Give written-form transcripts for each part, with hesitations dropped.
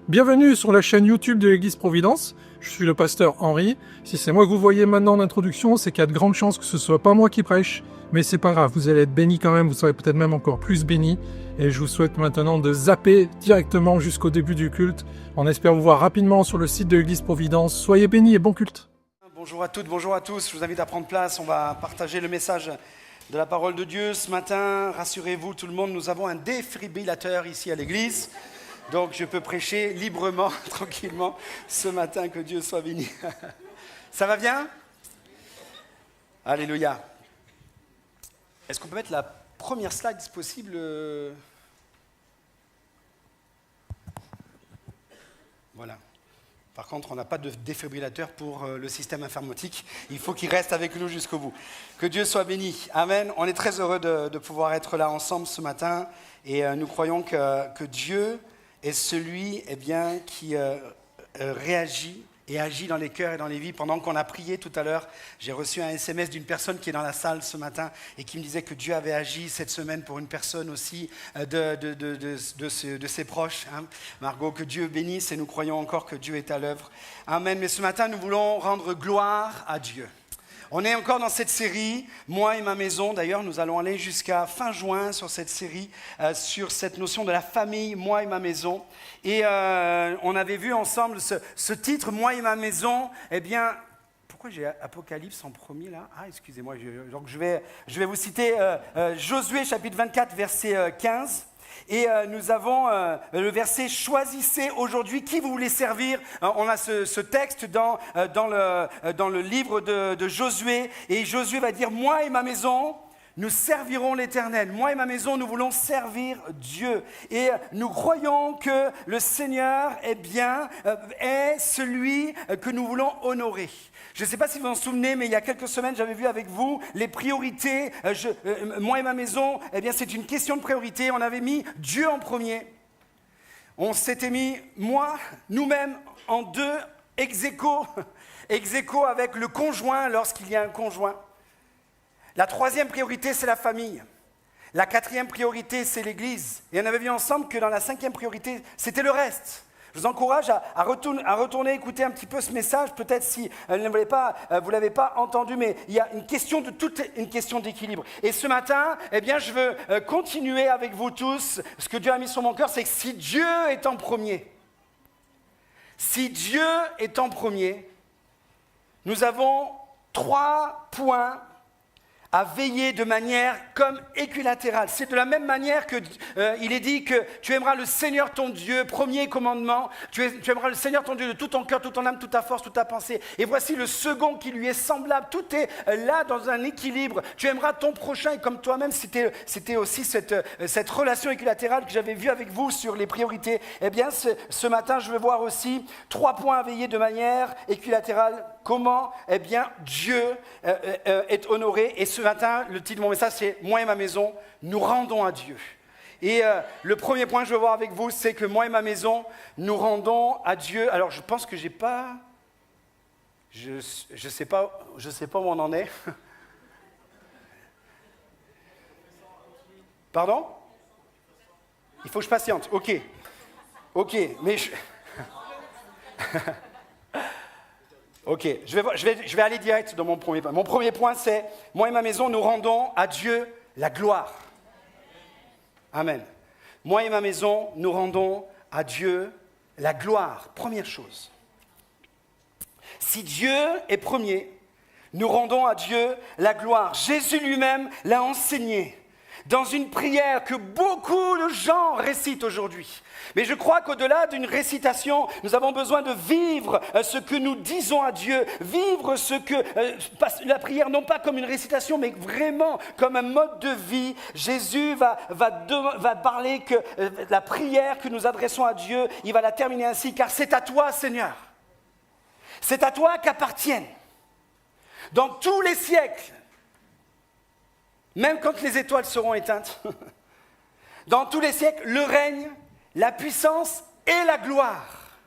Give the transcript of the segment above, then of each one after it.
Bienvenue sur la chaîne YouTube de l'Église Providence. Je suis le pasteur Henri. Si c'est moi que vous voyez maintenant en introduction, c'est qu'il y a de grandes chances que ce soit pas moi qui prêche, mais c'est pas grave, vous allez être bénis quand même, vous serez peut-être même encore plus bénis. Et je vous souhaite maintenant de zapper directement jusqu'au début du culte. On espère vous voir rapidement sur le site de l'Église Providence. Soyez bénis et bon culte. Bonjour à toutes, bonjour à tous. Je vous invite à prendre place. On va partager le message de la parole de Dieu. Ce matin, rassurez-vous tout le monde, nous avons un défibrillateur ici à l'église. Donc je peux prêcher librement, tranquillement, ce matin, que Dieu soit béni. Ça va bien? Alléluia. Est-ce qu'on peut mettre la première slide, si possible? Voilà. Par contre, on n'a pas de défibrillateur pour le système informatique. Il faut qu'il reste avec nous jusqu'au bout. Que Dieu soit béni. Amen. On est très heureux de pouvoir être là ensemble ce matin. Et nous croyons que Dieu est celui qui réagit et agit dans les cœurs et dans les vies. Pendant qu'on a prié tout à l'heure, j'ai reçu un SMS d'une personne qui est dans la salle ce matin et qui me disait que Dieu avait agi cette semaine pour une personne aussi de ses proches. Hein. Margot, que Dieu bénisse et nous croyons encore que Dieu est à l'œuvre. Amen. Mais ce matin, nous voulons rendre gloire à Dieu. On est encore dans cette série, moi et ma maison. D'ailleurs, nous allons aller jusqu'à fin juin sur cette série, sur cette notion de la famille, moi et ma maison. Et on avait vu ensemble ce titre, moi et ma maison. Eh bien, pourquoi j'ai Apocalypse en premier là? Ah, excusez-moi, donc je vais vous citer Josué chapitre 24, verset 15. Et nous avons le verset « Choisissez aujourd'hui qui vous voulez servir ». On a ce texte dans le livre de Josué. Et Josué va dire « Moi et ma maison, nous servirons l'Éternel. Moi et ma maison, nous voulons servir Dieu. » Et nous croyons que le Seigneur est celui que nous voulons honorer. Je ne sais pas si vous vous en souvenez, mais il y a quelques semaines, j'avais vu avec vous les priorités. Moi et ma maison, c'est une question de priorité. On avait mis Dieu en premier. On s'était mis, nous-mêmes, en deux, ex aequo avec le conjoint lorsqu'il y a un conjoint. La troisième priorité, c'est la famille. La quatrième priorité, c'est l'Église. Et on avait vu ensemble que dans la cinquième priorité, c'était le reste. Je vous encourage à retourner écouter un petit peu ce message, peut-être si vous ne l'avez pas entendu, mais il y a une question d'équilibre. Et ce matin, je veux continuer avec vous tous. Ce que Dieu a mis sur mon cœur, c'est que si Dieu est en premier, nous avons 3 points à veiller de manière comme équilatérale. C'est de la même manière que il est dit que tu aimeras le Seigneur ton Dieu, premier commandement, tu aimeras le Seigneur ton Dieu de tout ton cœur, toute ton âme, toute ta force, toute ta pensée. Et voici le second qui lui est semblable. Tout est là dans un équilibre. Tu aimeras ton prochain et comme toi-même. C'était aussi cette relation équilatérale que j'avais vue avec vous sur les priorités. Eh bien, ce matin, je veux voir aussi 3 points à veiller de manière équilatérale. Comment Dieu est honoré. Et ce matin, le titre de mon message, c'est « Moi et ma maison, nous rendons à Dieu ». Et le premier point que je veux voir avec vous, c'est que moi et ma maison, nous rendons à Dieu. Alors, je pense que j'ai pas... Je sais pas où on en est. Pardon? Il faut que je patiente. Ok, mais Ok, je vais aller direct dans mon premier point. Mon premier point, c'est « Moi et ma maison, nous rendons à Dieu la gloire ». Amen. Moi et ma maison, nous rendons à Dieu la gloire. Première chose. Si Dieu est premier, nous rendons à Dieu la gloire. Jésus lui-même l'a enseigné dans une prière que beaucoup de gens récitent aujourd'hui. Mais je crois qu'au-delà d'une récitation, nous avons besoin de vivre ce que nous disons à Dieu, vivre la prière non pas comme une récitation, mais vraiment comme un mode de vie. Jésus va parler que la prière que nous adressons à Dieu, il va la terminer ainsi, car c'est à toi, Seigneur. C'est à toi qu'appartiennent, dans tous les siècles, même quand les étoiles seront éteintes, dans tous les siècles, le règne, la puissance et la gloire.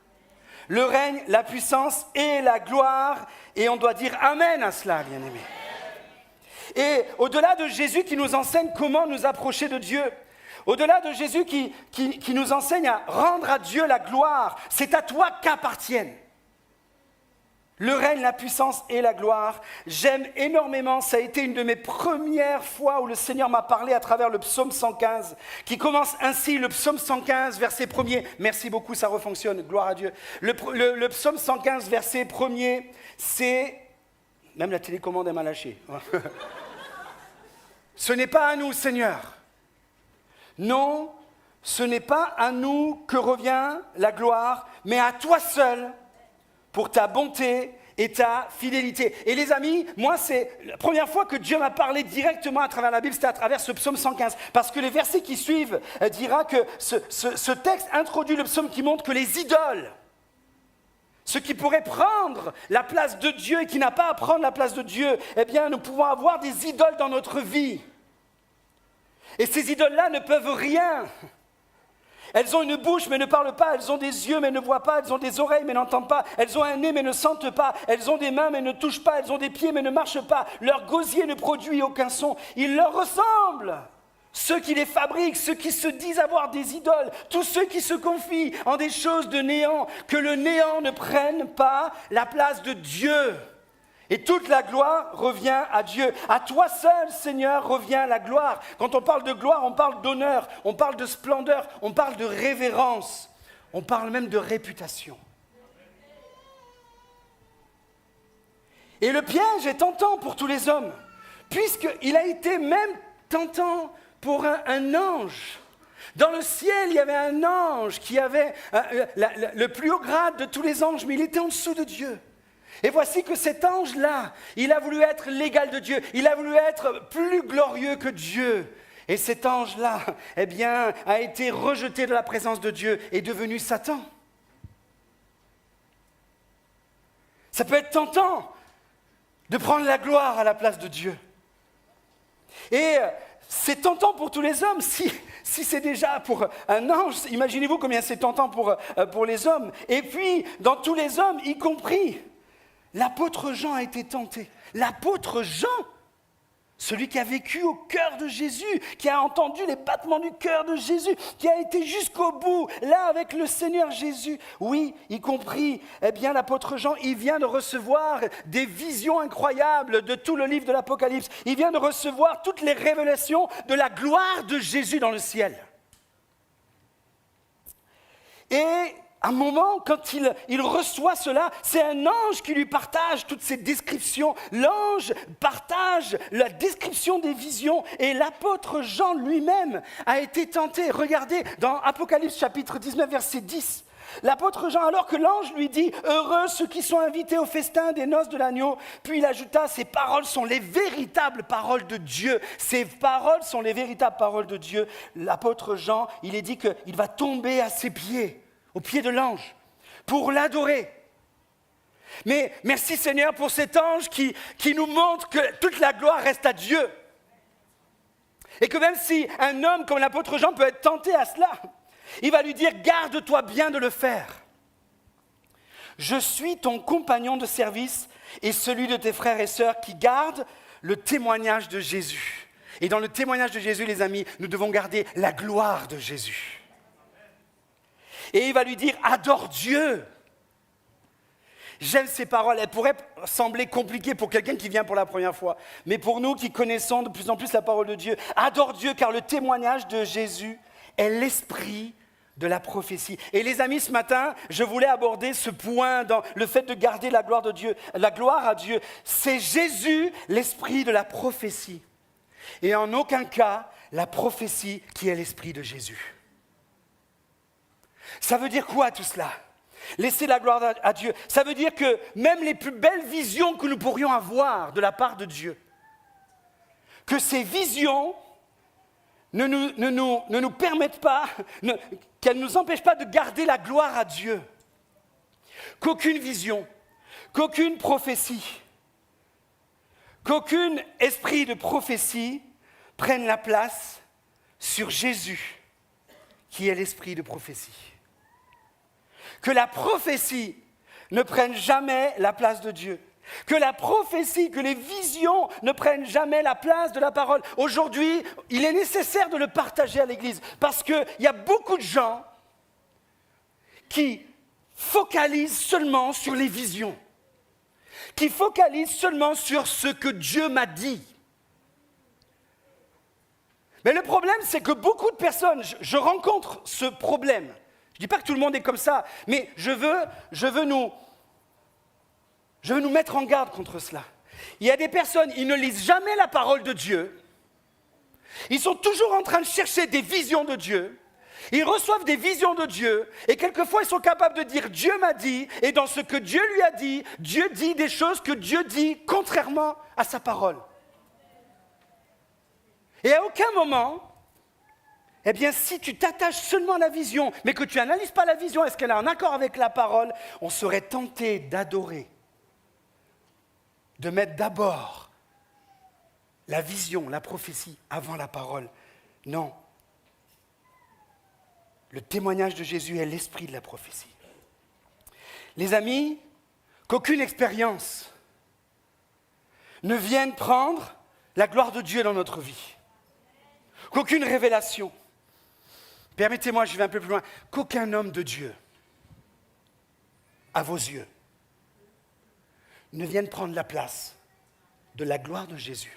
Le règne, la puissance et la gloire. Et on doit dire Amen à cela, bien-aimés. Et au-delà de Jésus qui nous enseigne comment nous approcher de Dieu, Au-delà de Jésus qui nous enseigne à rendre à Dieu la gloire, c'est à toi qu'appartiennent le règne, la puissance et la gloire. J'aime énormément, ça a été une de mes premières fois où le Seigneur m'a parlé à travers le psaume 115, qui commence ainsi, le psaume 115, verset 1er. Merci beaucoup, ça refonctionne, gloire à Dieu. Le psaume 115, verset 1er, c'est... Même la télécommande, elle m'a lâché. Ce n'est pas à nous, Seigneur. Non, ce n'est pas à nous que revient la gloire, mais à toi seul, pour ta bonté et ta fidélité. Et les amis, moi, c'est la première fois que Dieu m'a parlé directement à travers la Bible, c'était à travers ce psaume 115. Parce que les versets qui suivent dira que ce texte introduit le psaume qui montre que les idoles, ce qui pourrait prendre la place de Dieu et qui n'a pas à prendre la place de Dieu, eh bien, nous pouvons avoir des idoles dans notre vie. Et ces idoles-là ne peuvent rien. Elles ont une bouche mais ne parlent pas, elles ont des yeux mais ne voient pas, elles ont des oreilles mais n'entendent pas, elles ont un nez mais ne sentent pas, elles ont des mains mais ne touchent pas, elles ont des pieds mais ne marchent pas, leur gosier ne produit aucun son, ils leur ressemblent. Ceux qui les fabriquent, ceux qui se disent avoir des idoles, tous ceux qui se confient en des choses de néant, que le néant ne prenne pas la place de Dieu. Et toute la gloire revient à Dieu. À toi seul, Seigneur, revient la gloire. Quand on parle de gloire, on parle d'honneur, on parle de splendeur, on parle de révérence, on parle même de réputation. Et le piège est tentant pour tous les hommes, puisqu'il a été même tentant pour un ange. Dans le ciel, il y avait un ange qui avait le plus haut grade de tous les anges, mais il était en dessous de Dieu. Et voici que cet ange-là, il a voulu être l'égal de Dieu, il a voulu être plus glorieux que Dieu. Et cet ange-là, eh bien, a été rejeté de la présence de Dieu et devenu Satan. Ça peut être tentant de prendre la gloire à la place de Dieu. Et c'est tentant pour tous les hommes, si c'est déjà pour un ange, imaginez-vous combien c'est tentant pour les hommes. Et puis, dans tous les hommes, y compris, l'apôtre Jean a été tenté. L'apôtre Jean, celui qui a vécu au cœur de Jésus, qui a entendu les battements du cœur de Jésus, qui a été jusqu'au bout, là avec le Seigneur Jésus. Oui, y compris, eh bien l'apôtre Jean, il vient de recevoir des visions incroyables de tout le livre de l'Apocalypse. Il vient de recevoir toutes les révélations de la gloire de Jésus dans le ciel. Et à un moment, quand il reçoit cela, c'est un ange qui lui partage toutes ces descriptions. L'ange partage la description des visions et l'apôtre Jean lui-même a été tenté. Regardez dans Apocalypse chapitre 19, verset 10. L'apôtre Jean, alors que l'ange lui dit « Heureux ceux qui sont invités au festin des noces de l'agneau », puis il ajouta « Ces paroles sont les véritables paroles de Dieu. Ces paroles sont les véritables paroles de Dieu. » L'apôtre Jean, il est dit qu'il va tomber à ses pieds, au pied de l'ange, pour l'adorer. Mais merci Seigneur pour cet ange qui nous montre que toute la gloire reste à Dieu. Et que même si un homme comme l'apôtre Jean peut être tenté à cela, il va lui dire « Garde-toi bien de le faire. Je suis ton compagnon de service et celui de tes frères et sœurs qui gardent le témoignage de Jésus. » Et dans le témoignage de Jésus, les amis, nous devons garder la gloire de Jésus. Et il va lui dire « Adore Dieu ». J'aime ces paroles. Elles pourraient sembler compliquées pour quelqu'un qui vient pour la première fois. Mais pour nous qui connaissons de plus en plus la parole de Dieu, adore Dieu car le témoignage de Jésus est l'esprit de la prophétie. Et les amis, ce matin, je voulais aborder ce point dans le fait de garder la gloire de Dieu, la gloire à Dieu. C'est Jésus, l'esprit de la prophétie. Et en aucun cas, la prophétie qui est l'esprit de Jésus. Ça veut dire quoi tout cela ? Laisser la gloire à Dieu. Ça veut dire que même les plus belles visions que nous pourrions avoir de la part de Dieu, que ces visions ne nous permettent pas, qu'elles ne nous empêchent pas de garder la gloire à Dieu. Qu'aucune vision, qu'aucune prophétie, qu'aucun esprit de prophétie prenne la place sur Jésus, qui est l'esprit de prophétie. Que la prophétie ne prenne jamais la place de Dieu. Que la prophétie, que les visions ne prennent jamais la place de la parole. Aujourd'hui, il est nécessaire de le partager à l'Église parce qu'il y a beaucoup de gens qui focalisent seulement sur les visions, qui focalisent seulement sur ce que Dieu m'a dit. Mais le problème, c'est que beaucoup de personnes, je rencontre ce problème. Je ne dis pas que tout le monde est comme ça, mais je veux nous mettre en garde contre cela. Il y a des personnes, ils ne lisent jamais la parole de Dieu. Ils sont toujours en train de chercher des visions de Dieu. Ils reçoivent des visions de Dieu et quelquefois ils sont capables de dire « Dieu m'a dit » et dans ce que Dieu lui a dit, Dieu dit des choses que Dieu dit contrairement à sa parole. Et à aucun moment, eh bien si tu t'attaches seulement à la vision, mais que tu n'analyses pas la vision, est-ce qu'elle est en accord avec la parole, on serait tenté d'adorer, de mettre d'abord la vision, la prophétie avant la parole. Non. Le témoignage de Jésus est l'esprit de la prophétie. Les amis, qu'aucune expérience ne vienne prendre la gloire de Dieu dans notre vie. Qu'aucune révélation, permettez-moi, je vais un peu plus loin, qu'aucun homme de Dieu, à vos yeux, ne vienne prendre la place de la gloire de Jésus.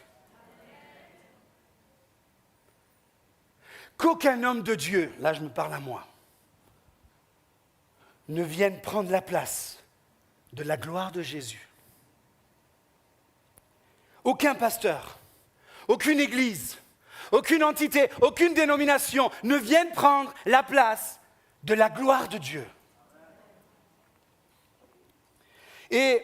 Qu'aucun homme de Dieu, là je me parle à moi, ne vienne prendre la place de la gloire de Jésus. Aucun pasteur, aucune église, aucune entité, aucune dénomination ne vienne prendre la place de la gloire de Dieu. Et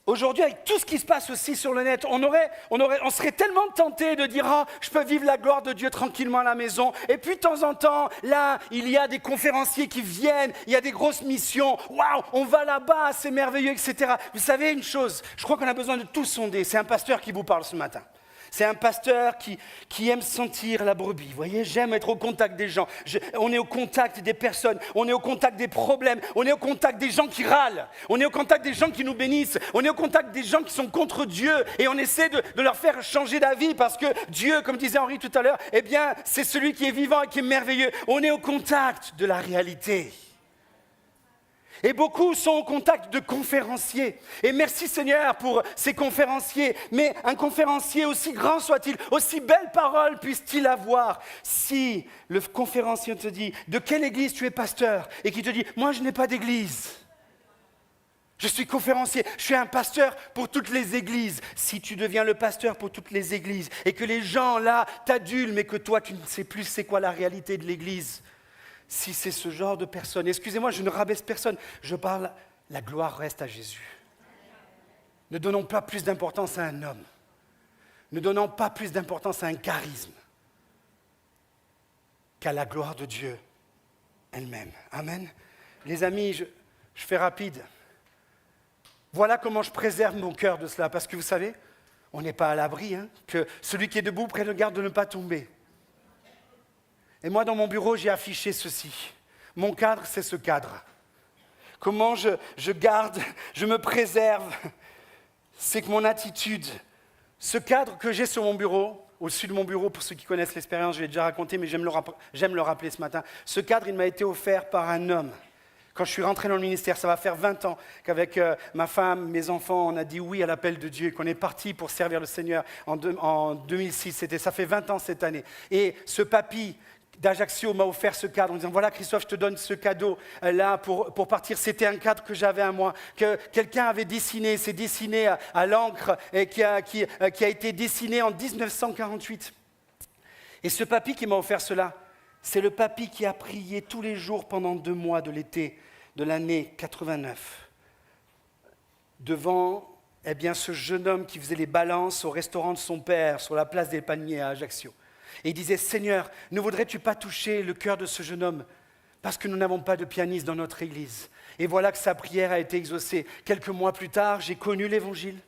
aujourd'hui, avec tout ce qui se passe aussi sur le net, on serait tellement tenté de dire « Ah, je peux vivre la gloire de Dieu tranquillement à la maison. » Et puis de temps en temps, là, il y a des conférenciers qui viennent, il y a des grosses missions. « Waouh, on va là-bas, c'est merveilleux, etc. » Vous savez une chose, je crois qu'on a besoin de tout sonder. C'est un pasteur qui vous parle ce matin. C'est un pasteur qui aime sentir la brebis. Vous voyez, j'aime être au contact des gens. On est au contact des personnes. On est au contact des problèmes. On est au contact des gens qui râlent. On est au contact des gens qui nous bénissent. On est au contact des gens qui sont contre Dieu. Et on essaie de leur faire changer d'avis parce que Dieu, comme disait Henri tout à l'heure, eh bien, c'est celui qui est vivant et qui est merveilleux. On est au contact de la réalité. Et beaucoup sont au contact de conférenciers. Et merci Seigneur pour ces conférenciers. Mais un conférencier, aussi grand soit-il, aussi belle parole puisse-t-il avoir, si le conférencier te dit « De quelle église tu es pasteur ?» et qui te dit « Moi je n'ai pas d'église. Je suis conférencier, je suis un pasteur pour toutes les églises. » Si tu deviens le pasteur pour toutes les églises et que les gens là t'adulent, mais que toi tu ne sais plus c'est quoi la réalité de l'église, si c'est ce genre de personne, excusez-moi, je ne rabaisse personne, je parle, la gloire reste à Jésus. Ne donnons pas plus d'importance à un homme. Ne donnons pas plus d'importance à un charisme qu'à la gloire de Dieu elle-même. Amen. Les amis, je fais rapide. Voilà comment je préserve mon cœur de cela, parce que vous savez, on n'est pas à l'abri, que celui qui est debout prenne garde de ne pas tomber. Et moi, dans mon bureau, j'ai affiché ceci. Mon cadre, c'est ce cadre. Comment je garde, je me préserve, c'est que mon attitude, ce cadre que j'ai sur mon bureau, au-dessus de mon bureau, pour ceux qui connaissent l'expérience, je l'ai déjà raconté, mais j'aime le rappeler ce matin. Ce cadre, il m'a été offert par un homme. Quand je suis rentré dans le ministère, ça va faire 20 ans qu'avec ma femme, mes enfants, on a dit oui à l'appel de Dieu et qu'on est parti pour servir le Seigneur en 2006. Ça fait 20 ans cette année. Et ce papy d'Ajaccio m'a offert ce cadre en disant « Voilà Christophe, je te donne ce cadeau là pour partir. » C'était un cadre que j'avais à moi, que quelqu'un avait dessiné, c'est dessiné à l'encre et qui a été dessiné en 1948. Et ce papy qui m'a offert cela, c'est le papy qui a prié tous les jours pendant 2 mois de l'été de l'année 89 devant ce jeune homme qui faisait les balances au restaurant de son père sur la place des Paniers à Ajaccio. Et il disait « Seigneur, ne voudrais-tu pas toucher le cœur de ce jeune homme parce que nous n'avons pas de pianiste dans notre église ?» Et voilà que sa prière a été exaucée. Quelques mois plus tard, j'ai connu l'Évangile.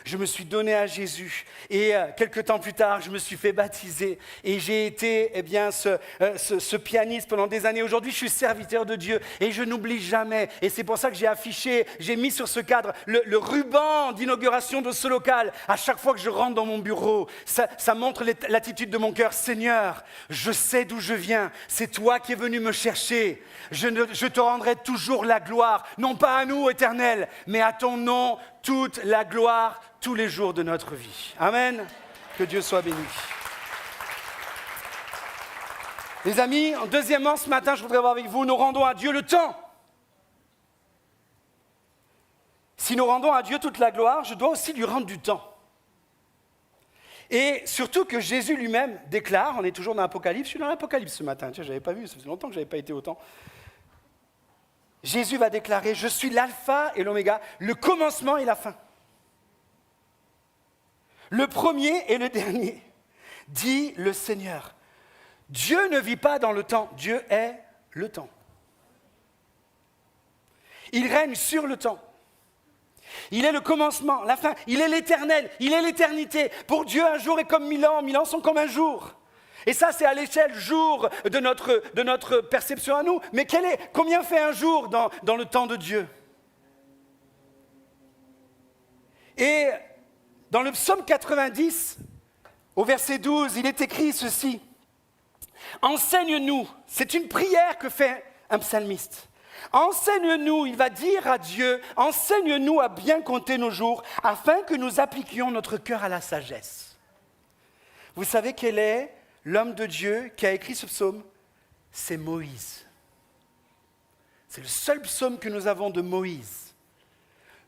Je me suis donné à Jésus et quelques temps plus tard, je me suis fait baptiser et j'ai été ce pianiste pendant des années. Aujourd'hui, je suis serviteur de Dieu et je n'oublie jamais. Et c'est pour ça que j'ai mis sur ce cadre le ruban d'inauguration de ce local. À chaque fois que je rentre dans mon bureau, ça montre l'attitude de mon cœur. Seigneur, je sais d'où je viens. C'est toi qui es venu me chercher. Je te rendrai toujours la gloire, non pas à nous, Éternel, mais à ton nom, toute la gloire, tous les jours de notre vie. Amen. Que Dieu soit béni. Les amis, deuxièmement, ce matin, je voudrais voir avec vous, nous rendons à Dieu le temps. Si nous rendons à Dieu toute la gloire, je dois aussi lui rendre du temps. Et surtout que Jésus lui-même déclare, on est toujours dans l'Apocalypse, je suis dans l'Apocalypse ce matin, tiens, je n'avais pas vu, ça faisait longtemps que je n'avais pas été autant. Jésus va déclarer, je suis l'alpha et l'oméga, le commencement et la fin. Le premier et le dernier, dit le Seigneur. Dieu ne vit pas dans le temps, Dieu est le temps. Il règne sur le temps. Il est le commencement, la fin, il est l'éternel, il est l'éternité. Pour Dieu, un jour est comme 1000 ans sont comme un jour. Et ça, c'est à l'échelle jour de notre perception à nous. Mais combien fait un jour dans le temps de Dieu? Et dans le psaume 90, au verset 12, il est écrit ceci. Enseigne-nous, c'est une prière que fait un psalmiste. Enseigne-nous, il va dire à Dieu, enseigne-nous à bien compter nos jours, afin que nous appliquions notre cœur à la sagesse. Vous savez quel est l'homme de Dieu qui a écrit ce psaume? C'est Moïse. C'est le seul psaume que nous avons de Moïse.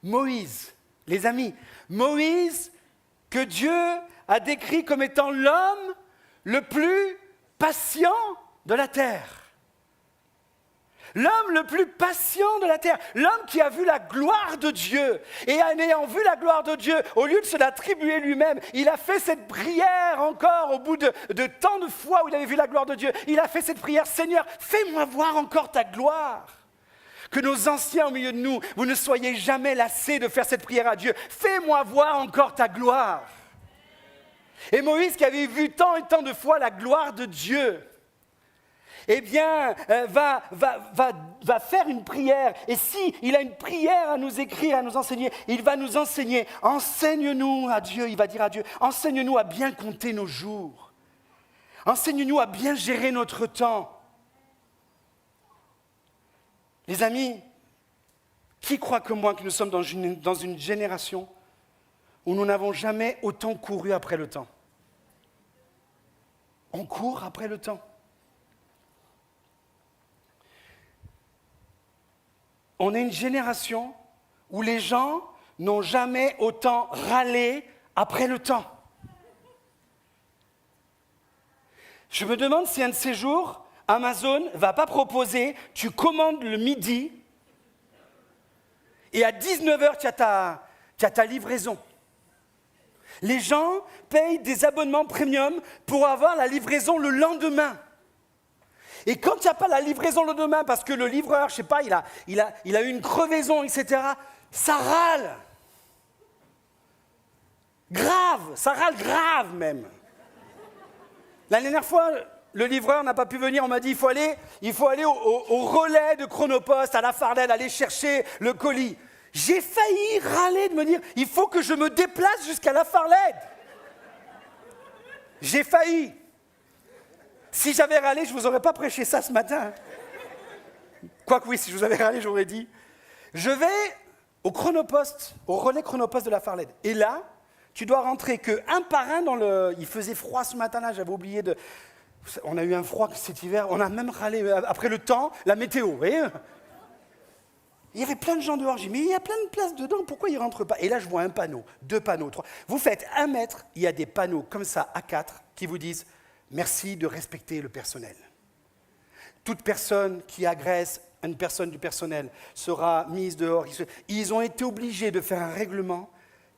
Moïse, les amis, Moïse que Dieu a décrit comme étant l'homme le plus patient de la terre. L'homme le plus patient de la terre, l'homme qui a vu la gloire de Dieu. Et en ayant vu la gloire de Dieu, au lieu de se l'attribuer lui-même, il a fait cette prière encore au bout de tant de fois où il avait vu la gloire de Dieu. Il a fait cette prière, Seigneur, fais-moi voir encore ta gloire. Que nos anciens au milieu de nous, vous ne soyez jamais lassés de faire cette prière à Dieu. Fais-moi voir encore ta gloire. Et Moïse qui avait vu tant et tant de fois la gloire de Dieu, eh bien, va faire une prière. Et si il a une prière à nous écrire, à nous enseigner, il va nous enseigner. Enseigne-nous à Dieu, il va dire à Dieu, enseigne-nous à bien compter nos jours. Enseigne-nous à bien gérer notre temps. Les amis, qui croit comme moi que nous sommes dans une génération où nous n'avons jamais autant couru après le temps? On court après le temps. On est une génération où les gens n'ont jamais autant râlé après le temps. Je me demande si un de ces jours, Amazon ne va pas proposer, tu commandes le midi et à 19h, tu as ta livraison. Les gens payent des abonnements premium pour avoir la livraison le lendemain. Et quand il n'y a pas la livraison le lendemain, parce que le livreur, je ne sais pas, il a eu une crevaison, etc., ça râle. Grave, ça râle grave même. La dernière fois, le livreur n'a pas pu venir, on m'a dit il faut aller au relais de Chronopost, à la Farled, aller chercher le colis. J'ai failli râler de me dire il faut que je me déplace jusqu'à la Farled. J'ai failli. Si j'avais râlé, je ne vous aurais pas prêché ça ce matin. Quoique oui, si je vous avais râlé, j'aurais dit. Je vais au Chronopost, au relais Chronopost de la Farled. Et là, tu dois rentrer qu'un par un dans le... Il faisait froid ce matin-là, j'avais oublié de... On a eu un froid cet hiver, on a même râlé après le temps, la météo, vous voyez. Il y avait plein de gens dehors, j'ai dit, mais il y a plein de places dedans, pourquoi ils ne rentrent pas? Et là, je vois un panneau, 2 panneaux, 3. Vous faites 1 mètre, il y a des panneaux comme ça, A4, qui vous disent « Merci de respecter le personnel ». Toute personne qui agresse une personne du personnel sera mise dehors. Ils ont été obligés de faire un règlement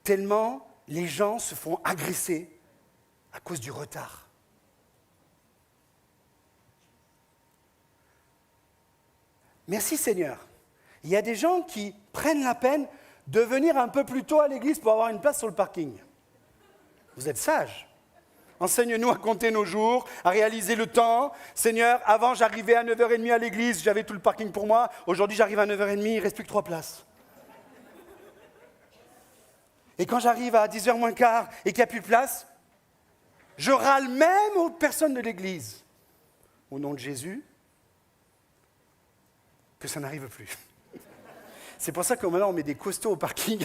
tellement les gens se font agresser à cause du retard. Merci Seigneur. Il y a des gens qui prennent la peine de venir un peu plus tôt à l'église pour avoir une place sur le parking. Vous êtes sages. Enseigne-nous à compter nos jours, à réaliser le temps. Seigneur, avant j'arrivais à 9h30 à l'église, j'avais tout le parking pour moi. Aujourd'hui j'arrive à 9h30, il ne reste plus que 3 places. Et quand j'arrive à 10h moins quart et qu'il n'y a plus de place, je râle même aux personnes de l'église, au nom de Jésus, que ça n'arrive plus. C'est pour ça que maintenant on met des costauds au parking.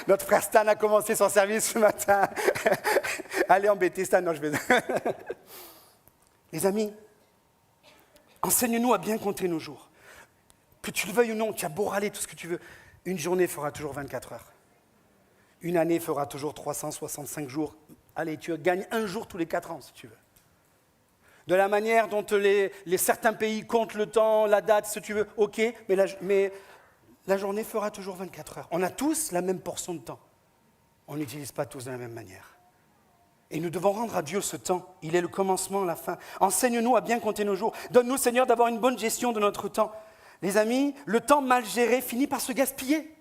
Notre frère Stan a commencé son service ce matin. Allez embêter Stan, non je vais... Les amis, enseigne-nous à bien compter nos jours. Que tu le veuilles ou non, tu as beau râler tout ce que tu veux, une journée fera toujours 24 heures. Une année fera toujours 365 jours. Allez, tu gagnes un jour tous les 4 ans si tu veux. De la manière dont certains pays comptent le temps, la date, si tu veux, ok, mais la journée fera toujours 24 heures. On a tous la même portion de temps. On n'utilise pas tous de la même manière. Et nous devons rendre à Dieu ce temps. Il est le commencement, la fin. Enseigne-nous à bien compter nos jours. Donne-nous, Seigneur, d'avoir une bonne gestion de notre temps. Les amis, le temps mal géré finit par se gaspiller.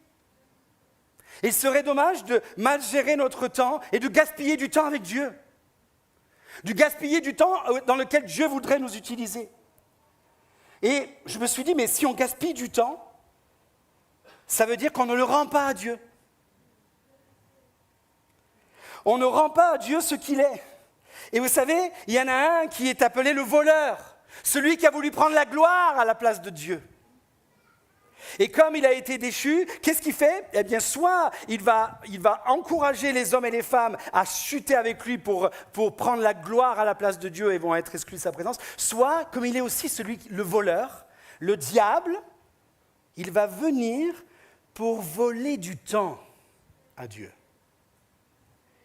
Et il serait dommage de mal gérer notre temps et de gaspiller du temps avec Dieu. De gaspiller du temps dans lequel Dieu voudrait nous utiliser. Et je me suis dit, mais si on gaspille du temps, ça veut dire qu'on ne le rend pas à Dieu. On ne rend pas à Dieu ce qu'il est. Et vous savez, il y en a un qui est appelé le voleur, celui qui a voulu prendre la gloire à la place de Dieu. Et comme il a été déchu, qu'est-ce qu'il fait ? Eh bien, soit il va encourager les hommes et les femmes à chuter avec lui pour prendre la gloire à la place de Dieu et vont être exclus de sa présence, soit, comme il est aussi le voleur, le diable, il va venir pour voler du temps à Dieu.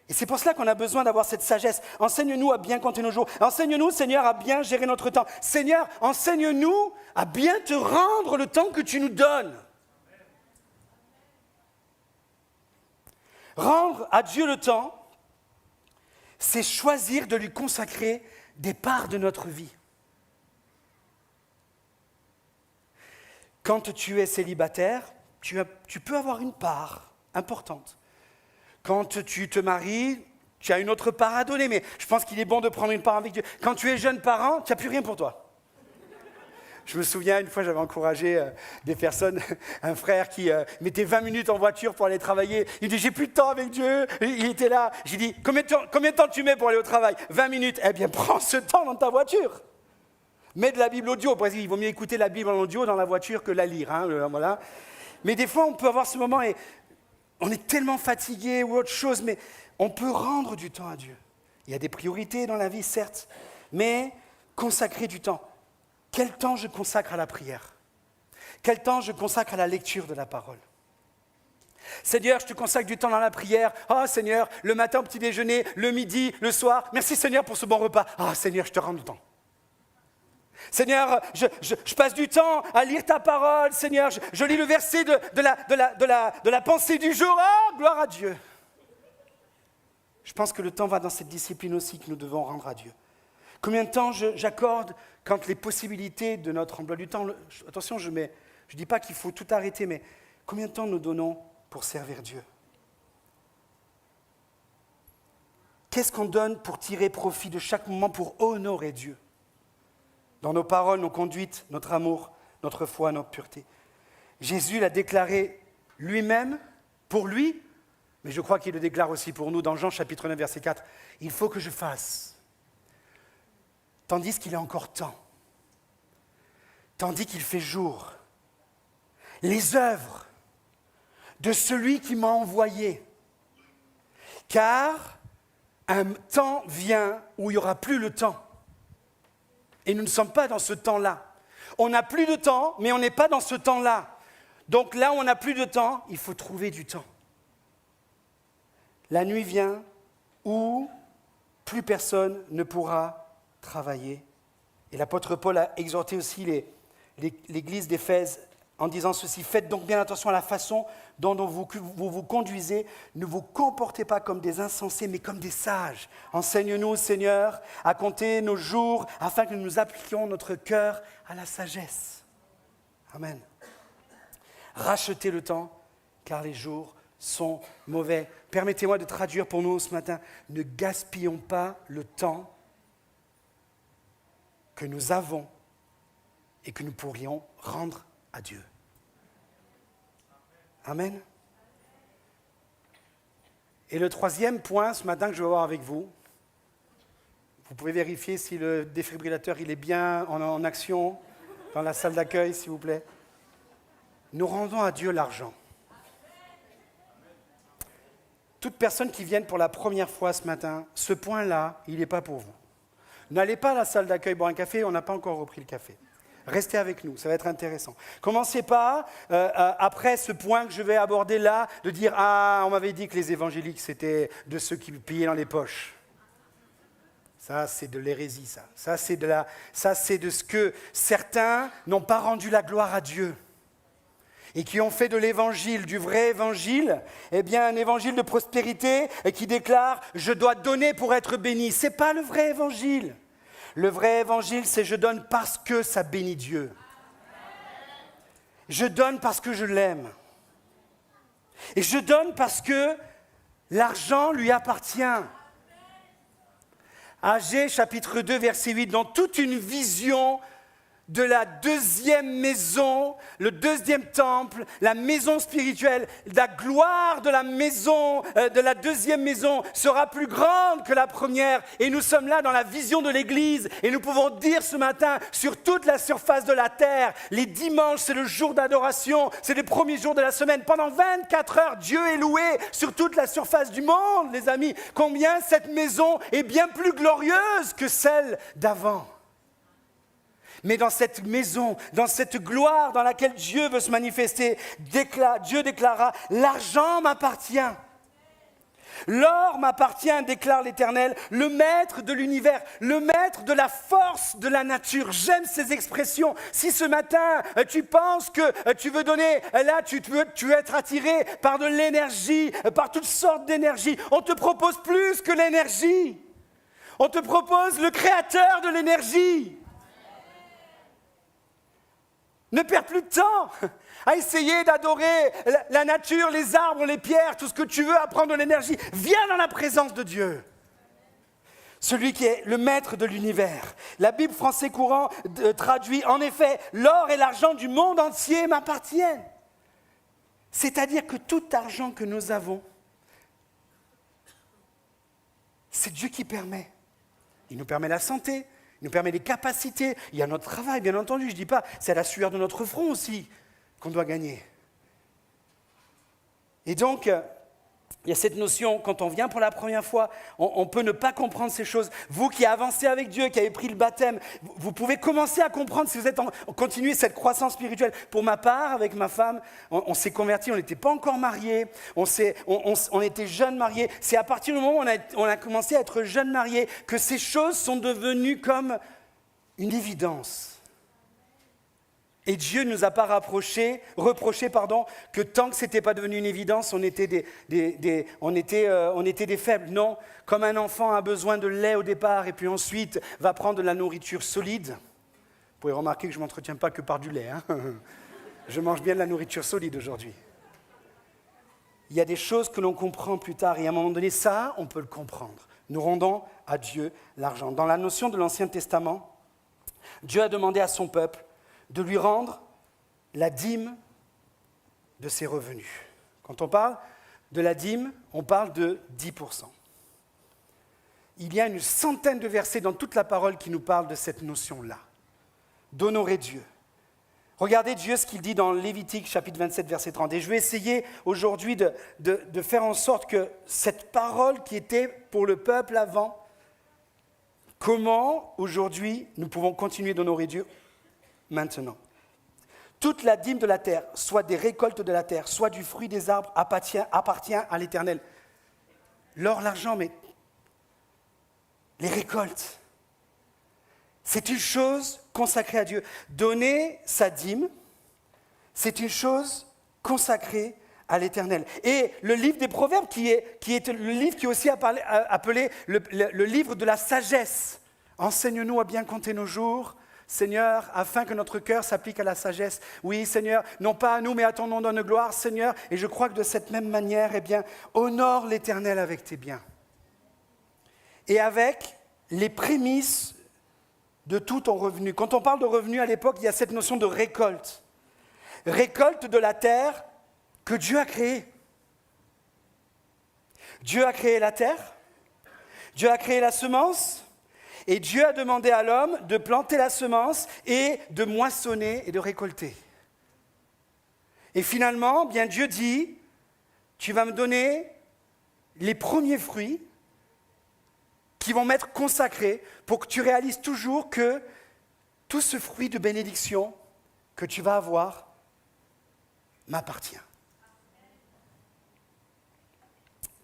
Et c'est pour cela qu'on a besoin d'avoir cette sagesse. Enseigne-nous à bien compter nos jours. Enseigne-nous, Seigneur, à bien gérer notre temps. Seigneur, enseigne-nous à bien te rendre le temps que tu nous donnes. Rendre à Dieu le temps, c'est choisir de lui consacrer des parts de notre vie. Quand tu es célibataire, tu peux avoir une part importante. Quand tu te maries, tu as une autre part à donner, mais je pense qu'il est bon de prendre une part avec Dieu. Quand tu es jeune parent, tu n'as plus rien pour toi. Je me souviens, une fois, j'avais encouragé des personnes, un frère qui mettait 20 minutes en voiture pour aller travailler. Il dit, j'ai plus de temps avec Dieu. Il était là. J'ai dit, combien de temps tu mets pour aller au travail ? 20 minutes. Eh bien, prends ce temps dans ta voiture. Mets de la Bible audio. Parce qu'il vaut mieux écouter la Bible en audio dans la voiture que la lire. Voilà. Mais des fois, on peut avoir ce moment et on est tellement fatigué ou autre chose, mais on peut rendre du temps à Dieu. Il y a des priorités dans la vie, certes, mais consacrer du temps. Quel temps je consacre à la prière ? Quel temps je consacre à la lecture de la parole ? Seigneur, je te consacre du temps dans la prière. Oh Seigneur, le matin au petit déjeuner, le midi, le soir. Merci Seigneur pour ce bon repas. Ah Seigneur, je te rends du temps. Seigneur, je passe du temps à lire ta parole. Seigneur, je lis le verset de la pensée du jour. Ah, gloire à Dieu. Je pense que le temps va dans cette discipline aussi que nous devons rendre à Dieu. Combien de temps j'accorde quand les possibilités de notre emploi du temps... Attention, je ne dis pas qu'il faut tout arrêter, mais combien de temps nous donnons pour servir Dieu ? Qu'est-ce qu'on donne pour tirer profit de chaque moment pour honorer Dieu ? Dans nos paroles, nos conduites, notre amour, notre foi, notre pureté. Jésus l'a déclaré lui-même, pour lui, mais je crois qu'il le déclare aussi pour nous dans Jean chapitre 9, verset 4. Il faut que je fasse, tandis qu'il est encore temps, tandis qu'il fait jour, les œuvres de celui qui m'a envoyé. Car un temps vient où il n'y aura plus le temps. Et nous ne sommes pas dans ce temps-là. On n'a plus de temps, mais on n'est pas dans ce temps-là. Donc là où on n'a plus de temps, il faut trouver du temps. La nuit vient où plus personne ne pourra travailler. Et l'apôtre Paul a exhorté aussi l'église d'Éphèse en disant ceci, faites donc bien attention à la façon dont vous vous conduisez. Ne vous comportez pas comme des insensés, mais comme des sages. Enseigne-nous, Seigneur, à compter nos jours, afin que nous appliquions notre cœur à la sagesse. Amen. Rachetez le temps car les jours sont mauvais. Permettez-moi de traduire pour nous ce matin. Ne gaspillons pas le temps que nous avons et que nous pourrions rendre à Dieu. Amen. Et le troisième point ce matin que je vais voir avec vous, vous pouvez vérifier si le défibrillateur il est bien en action dans la salle d'accueil, s'il vous plaît. Nous rendons à Dieu l'argent. Toute personne qui vienne pour la première fois ce matin, ce point-là, il n'est pas pour vous. N'allez pas à la salle d'accueil boire un café, on n'a pas encore repris le café. Restez avec nous, ça va être intéressant. Commencez pas, après ce point que je vais aborder là, de dire « Ah, on m'avait dit que les évangéliques, c'était de ceux qui pillaient dans les poches. » Ça, c'est de l'hérésie, ça. Ça, c'est de ce que certains n'ont pas rendu la gloire à Dieu. Et qui ont fait de l'évangile, du vrai évangile, eh bien un évangile de prospérité et qui déclare « Je dois donner pour être béni ». Ce n'est pas le vrai évangile. Le vrai évangile, c'est « Je donne parce que ça bénit Dieu ». Je donne parce que je l'aime. Et je donne parce que l'argent lui appartient. Agée, chapitre 2, verset 8, dans toute une vision de la deuxième maison, le deuxième temple, la maison spirituelle, la gloire de la maison, de la deuxième maison sera plus grande que la première. Et nous sommes là dans la vision de l'Église et nous pouvons dire ce matin sur toute la surface de la terre, les dimanches c'est le jour d'adoration, c'est les premiers jours de la semaine. Pendant 24 heures, Dieu est loué sur toute la surface du monde, les amis. Combien cette maison est bien plus glorieuse que celle d'avant. Mais dans cette maison, dans cette gloire dans laquelle Dieu veut se manifester, Dieu déclara « L'argent m'appartient. L'or m'appartient, déclare l'Éternel, le maître de l'univers, le maître de la force de la nature. » J'aime ces expressions. Si ce matin, tu penses que tu veux donner, là, tu veux être attiré par de l'énergie, par toutes sortes d'énergie, on te propose plus que l'énergie. On te propose le créateur de l'énergie. Ne perds plus de temps à essayer d'adorer la nature, les arbres, les pierres, tout ce que tu veux, à prendre de l'énergie. Viens dans la présence de Dieu. Celui qui est le maître de l'univers. La Bible français courant traduit, en effet, l'or et l'argent du monde entier m'appartiennent. C'est-à-dire que tout argent que nous avons, c'est Dieu qui permet. Il nous permet la santé. Il nous permet des capacités. Il y a notre travail, bien entendu. Je ne dis pas, c'est à la sueur de notre front aussi qu'on doit gagner. Et donc, il y a cette notion, quand on vient pour la première fois, on peut ne pas comprendre ces choses. Vous qui avancez avec Dieu, qui avez pris le baptême, vous pouvez commencer à comprendre si vous êtes continuez cette croissance spirituelle. Pour ma part, avec ma femme, on s'est convertis, on n'était pas encore mariés, on était jeunes mariés. C'est à partir du moment où on a commencé à être jeunes mariés que ces choses sont devenues comme une évidence. Et Dieu ne nous a pas reproché que tant que ce n'était pas devenu une évidence, on était des faibles. Non, comme un enfant a besoin de lait au départ et puis ensuite va prendre de la nourriture solide. Vous pouvez remarquer que je ne m'entretiens pas que par du lait. Hein. Je mange bien de la nourriture solide aujourd'hui. Il y a des choses que l'on comprend plus tard et à un moment donné, ça, on peut le comprendre. Nous rendons à Dieu l'argent. Dans la notion de l'Ancien Testament, Dieu a demandé à son peuple de lui rendre la dîme de ses revenus. Quand on parle de la dîme, on parle de 10%. Il y a une centaine de versets dans toute la parole qui nous parlent de cette notion-là, d'honorer Dieu. Regardez Dieu ce qu'il dit dans Lévitique chapitre 27, verset 30. Et je vais essayer aujourd'hui de faire en sorte que cette parole qui était pour le peuple avant, comment aujourd'hui nous pouvons continuer d'honorer Dieu maintenant. Toute la dîme de la terre, soit des récoltes de la terre, soit du fruit des arbres, appartient à l'Éternel. L'or, l'argent, mais les récoltes, c'est une chose consacrée à Dieu. Donner sa dîme, c'est une chose consacrée à l'Éternel. Et le livre des Proverbes, qui est le livre qui est aussi appelé le livre de la sagesse. Enseigne-nous à bien compter nos jours, Seigneur, afin que notre cœur s'applique à la sagesse. Oui, Seigneur, non pas à nous, mais à ton nom donne gloire, Seigneur. Et je crois que de cette même manière, eh bien, honore l'Éternel avec tes biens. Et avec les prémices de tout ton revenu. Quand on parle de revenu à l'époque, il y a cette notion de récolte. Récolte de la terre que Dieu a créée. Dieu a créé la terre, Dieu a créé la semence, et Dieu a demandé à l'homme de planter la semence et de moissonner et de récolter. Et finalement, bien Dieu dit, tu vas me donner les premiers fruits qui vont m'être consacrés pour que tu réalises toujours que tout ce fruit de bénédiction que tu vas avoir m'appartient.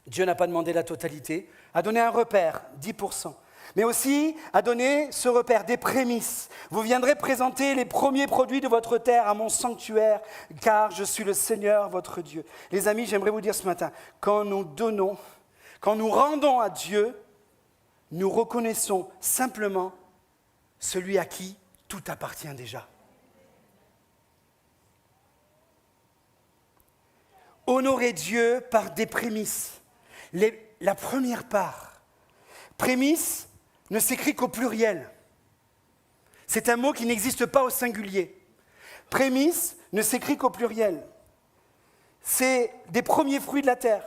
Dieu n'a pas demandé la totalité, a donné un repère, 10%. Mais aussi a donné ce repère, des prémices. Vous viendrez présenter les premiers produits de votre terre à mon sanctuaire, car je suis le Seigneur, votre Dieu. Les amis, j'aimerais vous dire ce matin, quand nous donnons, quand nous rendons à Dieu, nous reconnaissons simplement celui à qui tout appartient déjà. Honorer Dieu par des prémices. La première part, prémisse, ne s'écrit qu'au pluriel. C'est un mot qui n'existe pas au singulier. Prémisse ne s'écrit qu'au pluriel. C'est des premiers fruits de la terre.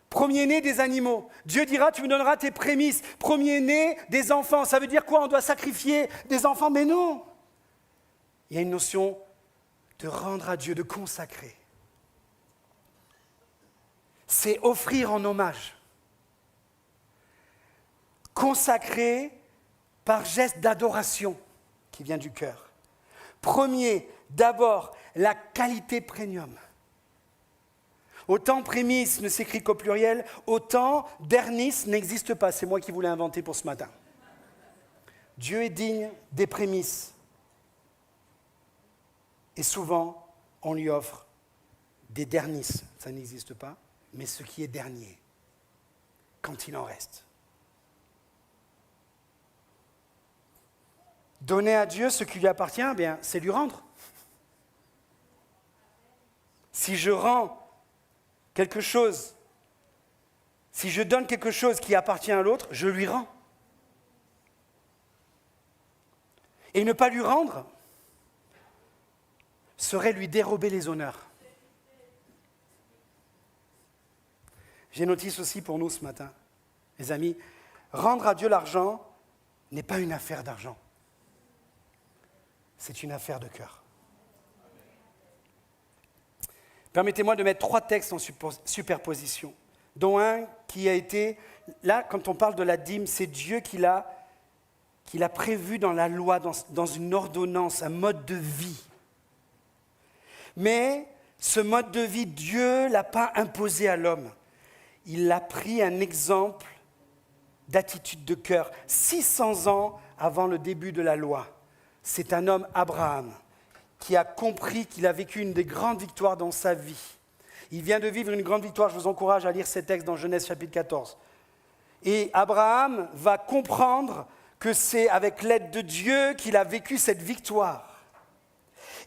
Premier-né des animaux. Dieu dira, tu me donneras tes prémices. Premier-né des enfants. Ça veut dire quoi? On doit sacrifier des enfants? Mais non. Il y a une notion de rendre à Dieu, de consacrer. C'est offrir en hommage. Consacrer par geste d'adoration qui vient du cœur. Premier, d'abord, la qualité premium. Autant prémisse ne s'écrit qu'au pluriel, autant dernis n'existe pas. C'est moi qui vous l'ai inventé pour ce matin. Dieu est digne des prémices. Et souvent, on lui offre des dernis. Ça n'existe pas, mais ce qui est dernier, quand il en reste. Donner à Dieu ce qui lui appartient, bien, c'est lui rendre. Si je rends quelque chose, si je donne quelque chose qui appartient à l'autre, je lui rends. Et ne pas lui rendre serait lui dérober les honneurs. J'ai une notice aussi pour nous ce matin. Les amis, rendre à Dieu l'argent n'est pas une affaire d'argent. C'est une affaire de cœur. Permettez-moi de mettre 3 textes en superposition, dont un qui a été, là, quand on parle de la dîme, c'est Dieu qui l'a prévu dans la loi, dans une ordonnance, un mode de vie. Mais ce mode de vie, Dieu ne l'a pas imposé à l'homme. Il a pris un exemple d'attitude de cœur, 600 ans avant le début de la loi. C'est un homme, Abraham, qui a compris qu'il a vécu une des grandes victoires dans sa vie. Il vient de vivre une grande victoire, je vous encourage à lire ces textes dans Genèse chapitre 14. Et Abraham va comprendre que c'est avec l'aide de Dieu qu'il a vécu cette victoire.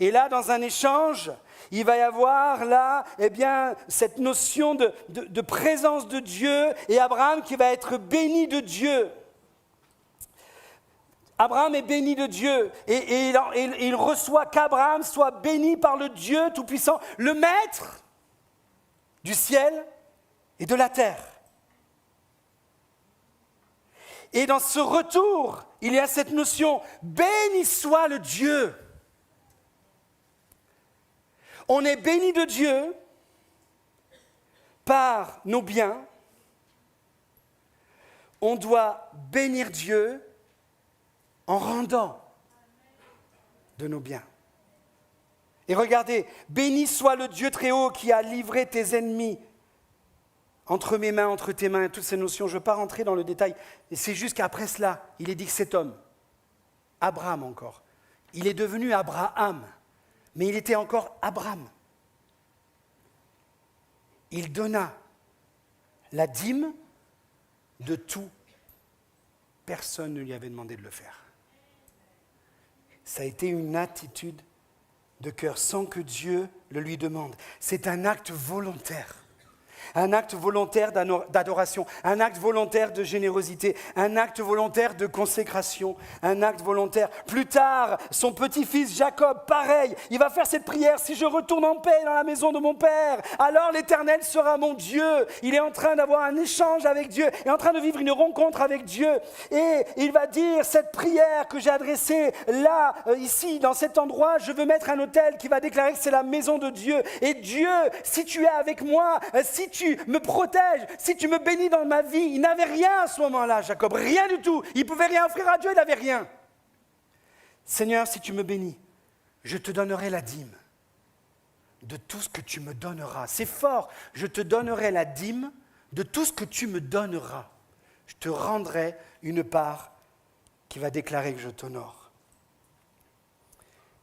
Et là, dans un échange, il va y avoir là, cette notion de présence de Dieu et Abraham qui va être béni de Dieu. Abraham est béni de Dieu et il reçoit qu'Abraham soit béni par le Dieu Tout-Puissant, le Maître du ciel et de la terre. Et dans ce retour, il y a cette notion, béni soit le Dieu. On est béni de Dieu par nos biens. On doit bénir Dieu en rendant de nos biens. Et regardez, béni soit le Dieu très haut qui a livré tes ennemis entre mes mains, entre tes mains, toutes ces notions. Je ne veux pas rentrer dans le détail. Et c'est juste qu'après cela, il est dit que cet homme, Abraham encore, il est devenu Abraham, mais il était encore Abraham. Il donna la dîme de tout. Personne ne lui avait demandé de le faire. ça a été une attitude de cœur sans que Dieu le lui demande. C'est un acte volontaire. Un acte volontaire d'adoration, un acte volontaire de générosité, un acte volontaire de consécration, un acte volontaire. Plus tard, son petit-fils Jacob, pareil, il va faire cette prière. Si je retourne en paix dans la maison de mon père, alors l'Éternel sera mon Dieu. Il est en train d'avoir un échange avec Dieu, il est en train de vivre une rencontre avec Dieu. Et il va dire, cette prière que j'ai adressée là, ici, dans cet endroit, je veux mettre un autel qui va déclarer que c'est la maison de Dieu. Et Dieu, si tu es avec moi, si tu me protèges, si tu me bénis dans ma vie. Il n'avait rien à ce moment-là, Jacob, rien du tout. Il ne pouvait rien offrir à Dieu, il n'avait rien. Seigneur, si tu me bénis, je te donnerai la dîme de tout ce que tu me donneras. C'est fort, je te donnerai la dîme de tout ce que tu me donneras. Je te rendrai une part qui va déclarer que je t'honore.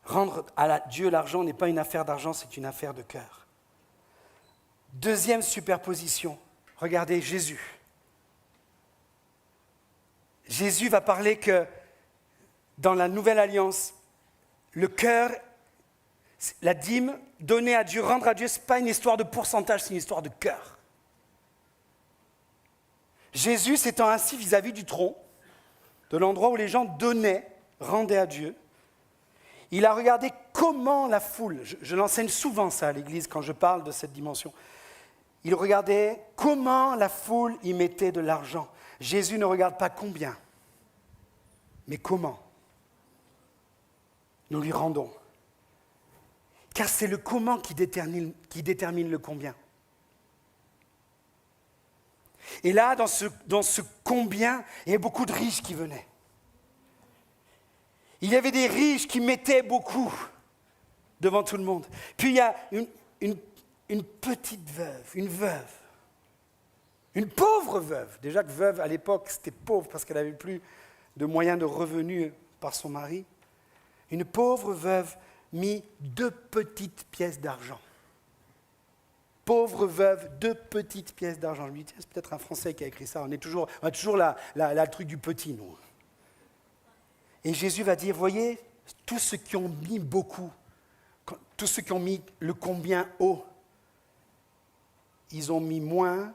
Rendre à Dieu l'argent n'est pas une affaire d'argent, c'est une affaire de cœur. Deuxième superposition, regardez Jésus. Jésus va parler que dans la nouvelle alliance, le cœur, la dîme donnée à Dieu, rendre à Dieu, ce n'est pas une histoire de pourcentage, c'est une histoire de cœur. Jésus s'étant assis vis-à-vis du tronc, de l'endroit où les gens donnaient, rendaient à Dieu, il a regardé comment la foule, je l'enseigne souvent ça à l'église quand je parle de cette dimension, il regardait comment la foule y mettait de l'argent. Jésus ne regarde pas combien, mais comment. Nous lui rendons. Car c'est le comment qui détermine le combien. Et là, dans ce combien, il y a beaucoup de riches qui venaient. Il y avait des riches qui mettaient beaucoup devant tout le monde. Puis il y a une petite veuve, une pauvre veuve. Déjà que veuve, à l'époque, c'était pauvre parce qu'elle n'avait plus de moyens de revenus par son mari. Une pauvre veuve mit 2 petites pièces d'argent. Pauvre veuve, 2 petites pièces d'argent. Je me dis, tiens, c'est peut-être un Français qui a écrit ça. On a toujours le truc du petit, nous. Et Jésus va dire, voyez, tous ceux qui ont mis beaucoup, tous ceux qui ont mis le combien haut, ils ont mis moins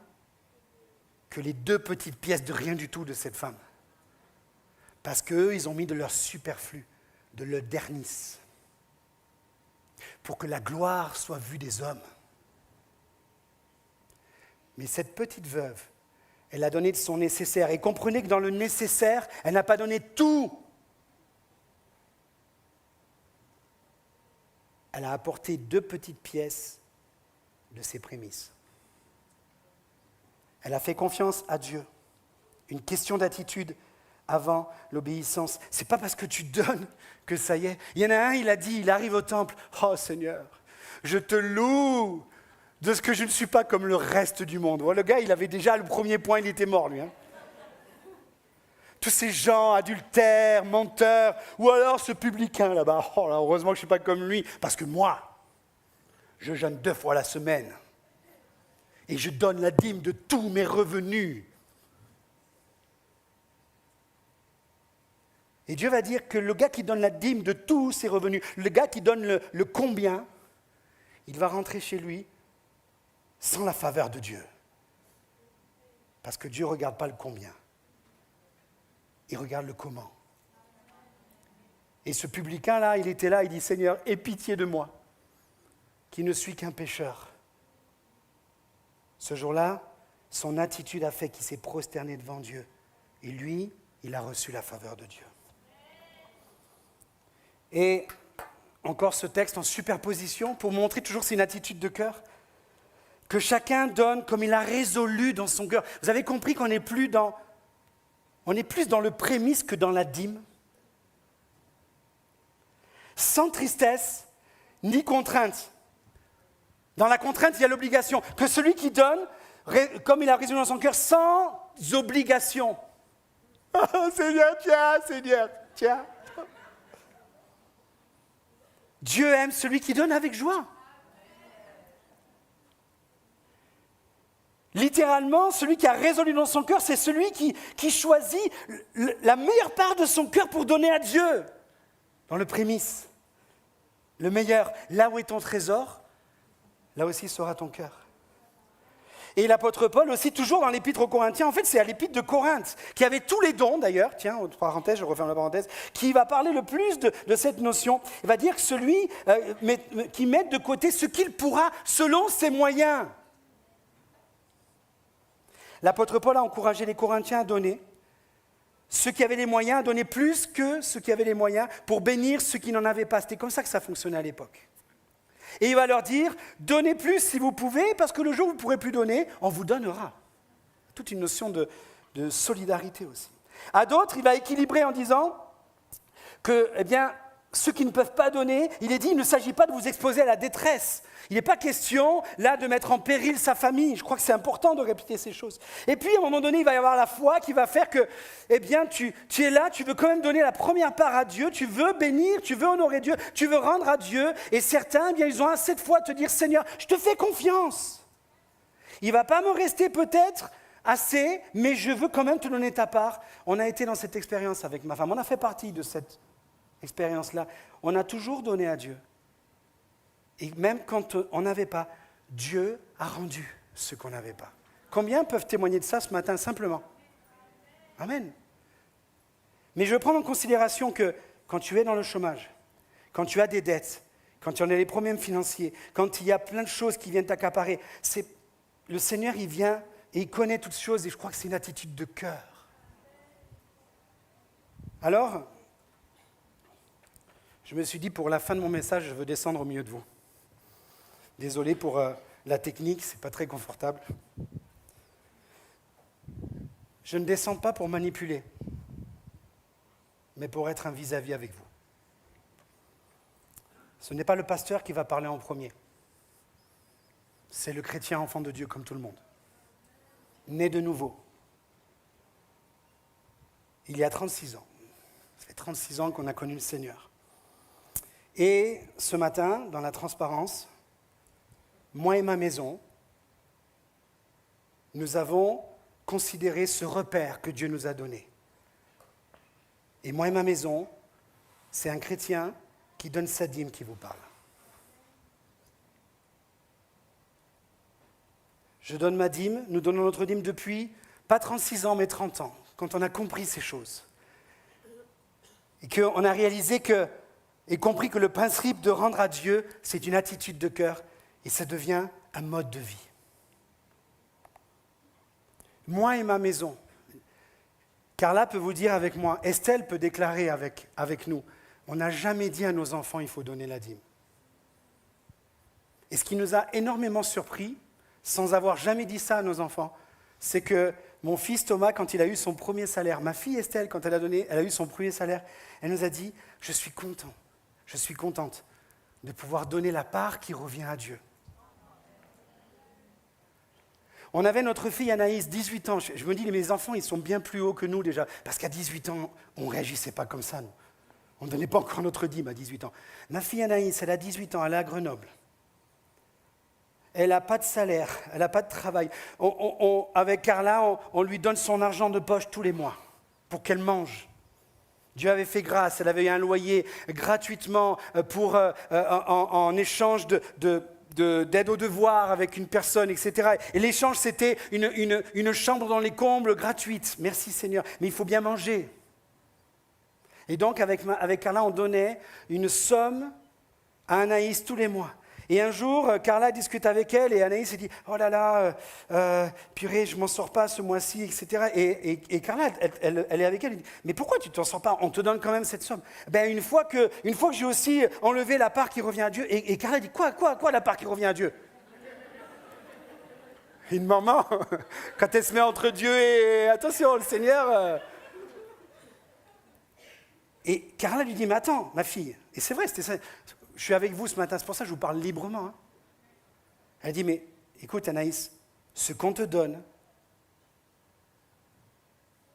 que les 2 petites pièces de rien du tout de cette femme. Parce qu'eux, ils ont mis de leur superflu, de leur dernice, pour que la gloire soit vue des hommes. Mais cette petite veuve, elle a donné de son nécessaire. Et comprenez que dans le nécessaire, elle n'a pas donné tout. Elle a apporté 2 petites pièces de ses prémices. Elle a fait confiance à Dieu. Une question d'attitude avant l'obéissance. Ce n'est pas parce que tu donnes que ça y est. Il y en a un, il a dit, il arrive au temple, « Oh Seigneur, je te loue de ce que je ne suis pas comme le reste du monde. » Le gars, il avait déjà le premier point, il était mort, lui. Tous ces gens adultères, menteurs, ou alors ce publicain là-bas. Oh là, heureusement que je ne suis pas comme lui, parce que moi, je jeûne 2 fois la semaine. Et je donne la dîme de tous mes revenus. Et Dieu va dire que le gars qui donne la dîme de tous ses revenus, le gars qui donne le combien, il va rentrer chez lui sans la faveur de Dieu. Parce que Dieu ne regarde pas le combien. Il regarde le comment. Et ce publicain-là, il était là, il dit, Seigneur, aie pitié de moi, qui ne suis qu'un pécheur. Ce jour-là, son attitude a fait qu'il s'est prosterné devant Dieu. Et lui, il a reçu la faveur de Dieu. Et encore ce texte en superposition, pour montrer toujours c'est une attitude de cœur, que chacun donne comme il a résolu dans son cœur. Vous avez compris qu'on est plus dans le prémisse que dans la dîme. Sans tristesse, ni contrainte. Dans la contrainte, il y a l'obligation. Que celui qui donne, comme il a résolu dans son cœur, sans obligation. Oh Seigneur, tiens. Dieu aime celui qui donne avec joie. Littéralement, celui qui a résolu dans son cœur, c'est celui qui choisit la meilleure part de son cœur pour donner à Dieu. dans le prémisse. Le meilleur, là où est ton trésor, là aussi sera ton cœur. Et l'apôtre Paul aussi, toujours dans l'épître aux Corinthiens, en fait c'est à l'épître de Corinthe, qui avait tous les dons d'ailleurs, tiens, entre parenthèses, je referme la parenthèse, qui va parler le plus de cette notion. Il va dire que celui qui met de côté ce qu'il pourra selon ses moyens. L'apôtre Paul a encouragé les Corinthiens à donner. Ceux qui avaient les moyens à donner plus que ceux qui avaient les moyens pour bénir ceux qui n'en avaient pas. C'était comme ça que ça fonctionnait à l'époque. Et il va leur dire, donnez plus si vous pouvez, parce que le jour où vous ne pourrez plus donner, on vous donnera. Toute une notion de solidarité aussi. À d'autres, il va équilibrer en disant que, eh bien, ceux qui ne peuvent pas donner, il est dit, il ne s'agit pas de vous exposer à la détresse. Il n'est pas question, là, de mettre en péril sa famille. Je crois que c'est important de répéter ces choses. Et puis, à un moment donné, il va y avoir la foi qui va faire que, eh bien, tu es là, tu veux quand même donner la première part à Dieu, tu veux bénir, tu veux honorer Dieu, tu veux rendre à Dieu. Et certains, eh bien, ils ont assez de foi de te dire, Seigneur, je te fais confiance. Il ne va pas me rester peut-être assez, mais je veux quand même te donner ta part. On a été dans cette expérience avec ma femme, on a fait partie de cette expérience-là. On a toujours donné à Dieu. Et même quand on n'avait pas, Dieu a rendu ce qu'on n'avait pas. Combien peuvent témoigner de ça ce matin simplement? Amen. Mais je prends en considération que quand tu es dans le chômage, quand tu as des dettes, quand tu en as des problèmes financiers, quand il y a plein de choses qui viennent t'accaparer, le Seigneur, il vient et il connaît toutes choses et je crois que c'est une attitude de cœur. Alors, je me suis dit, pour la fin de mon message, je veux descendre au milieu de vous. Désolé pour la technique, ce n'est pas très confortable. Je ne descends pas pour manipuler, mais pour être un vis-à-vis avec vous. Ce n'est pas le pasteur qui va parler en premier. C'est le chrétien enfant de Dieu comme tout le monde. Né de nouveau. Il y a 36 ans. Ça fait 36 ans qu'on a connu le Seigneur. Et ce matin, dans la transparence, moi et ma maison, nous avons considéré ce repère que Dieu nous a donné. Et moi et ma maison, c'est un chrétien qui donne sa dîme qui vous parle. Je donne ma dîme, nous donnons notre dîme depuis, pas 36 ans, mais 30 ans, quand on a compris ces choses. Et qu'on a réalisé et compris que le principe de rendre à Dieu, c'est une attitude de cœur et ça devient un mode de vie. Moi et ma maison, Carla peut vous dire avec moi, Estelle peut déclarer avec nous, on n'a jamais dit à nos enfants il faut donner la dîme. Et ce qui nous a énormément surpris, sans avoir jamais dit ça à nos enfants, c'est que mon fils Thomas, quand il a eu son premier salaire, ma fille Estelle, quand elle a eu son premier salaire, elle nous a dit, je suis contente de pouvoir donner la part qui revient à Dieu. On avait notre fille Anaïs, 18 ans. Je me dis, mes enfants, ils sont bien plus hauts que nous déjà. Parce qu'à 18 ans, on ne réagissait pas comme ça, nous. On ne donnait pas encore notre dîme à 18 ans. Ma fille Anaïs, elle a 18 ans, elle est à Grenoble. Elle n'a pas de salaire, elle n'a pas de travail. Avec Carla, on lui donne son argent de poche tous les mois pour qu'elle mange. Dieu avait fait grâce, elle avait eu un loyer gratuitement en échange d'aide aux devoirs avec une personne, etc. Et l'échange, c'était une chambre dans les combles gratuite. Merci Seigneur, mais il faut bien manger. Et donc, avec Carla, on donnait une somme à Anaïs tous les mois. Et un jour, Carla discute avec elle et Anaïs dit « Oh là là, purée, je ne m'en sors pas ce mois-ci, etc. » Et Carla, elle est avec elle, elle dit « Mais pourquoi tu ne t'en sors pas? On te donne quand même cette somme. » Ben, une fois que j'ai aussi enlevé la part qui revient à Dieu, et Carla dit « Quoi la part qui revient à Dieu ?» Une maman, quand elle se met entre Dieu et... Attention, le Seigneur... Et Carla lui dit « Mais attends, ma fille, et c'est vrai, c'était ça... Je suis avec vous ce matin, c'est pour ça que je vous parle librement. Hein. Elle dit, mais écoute Anaïs, ce qu'on te donne,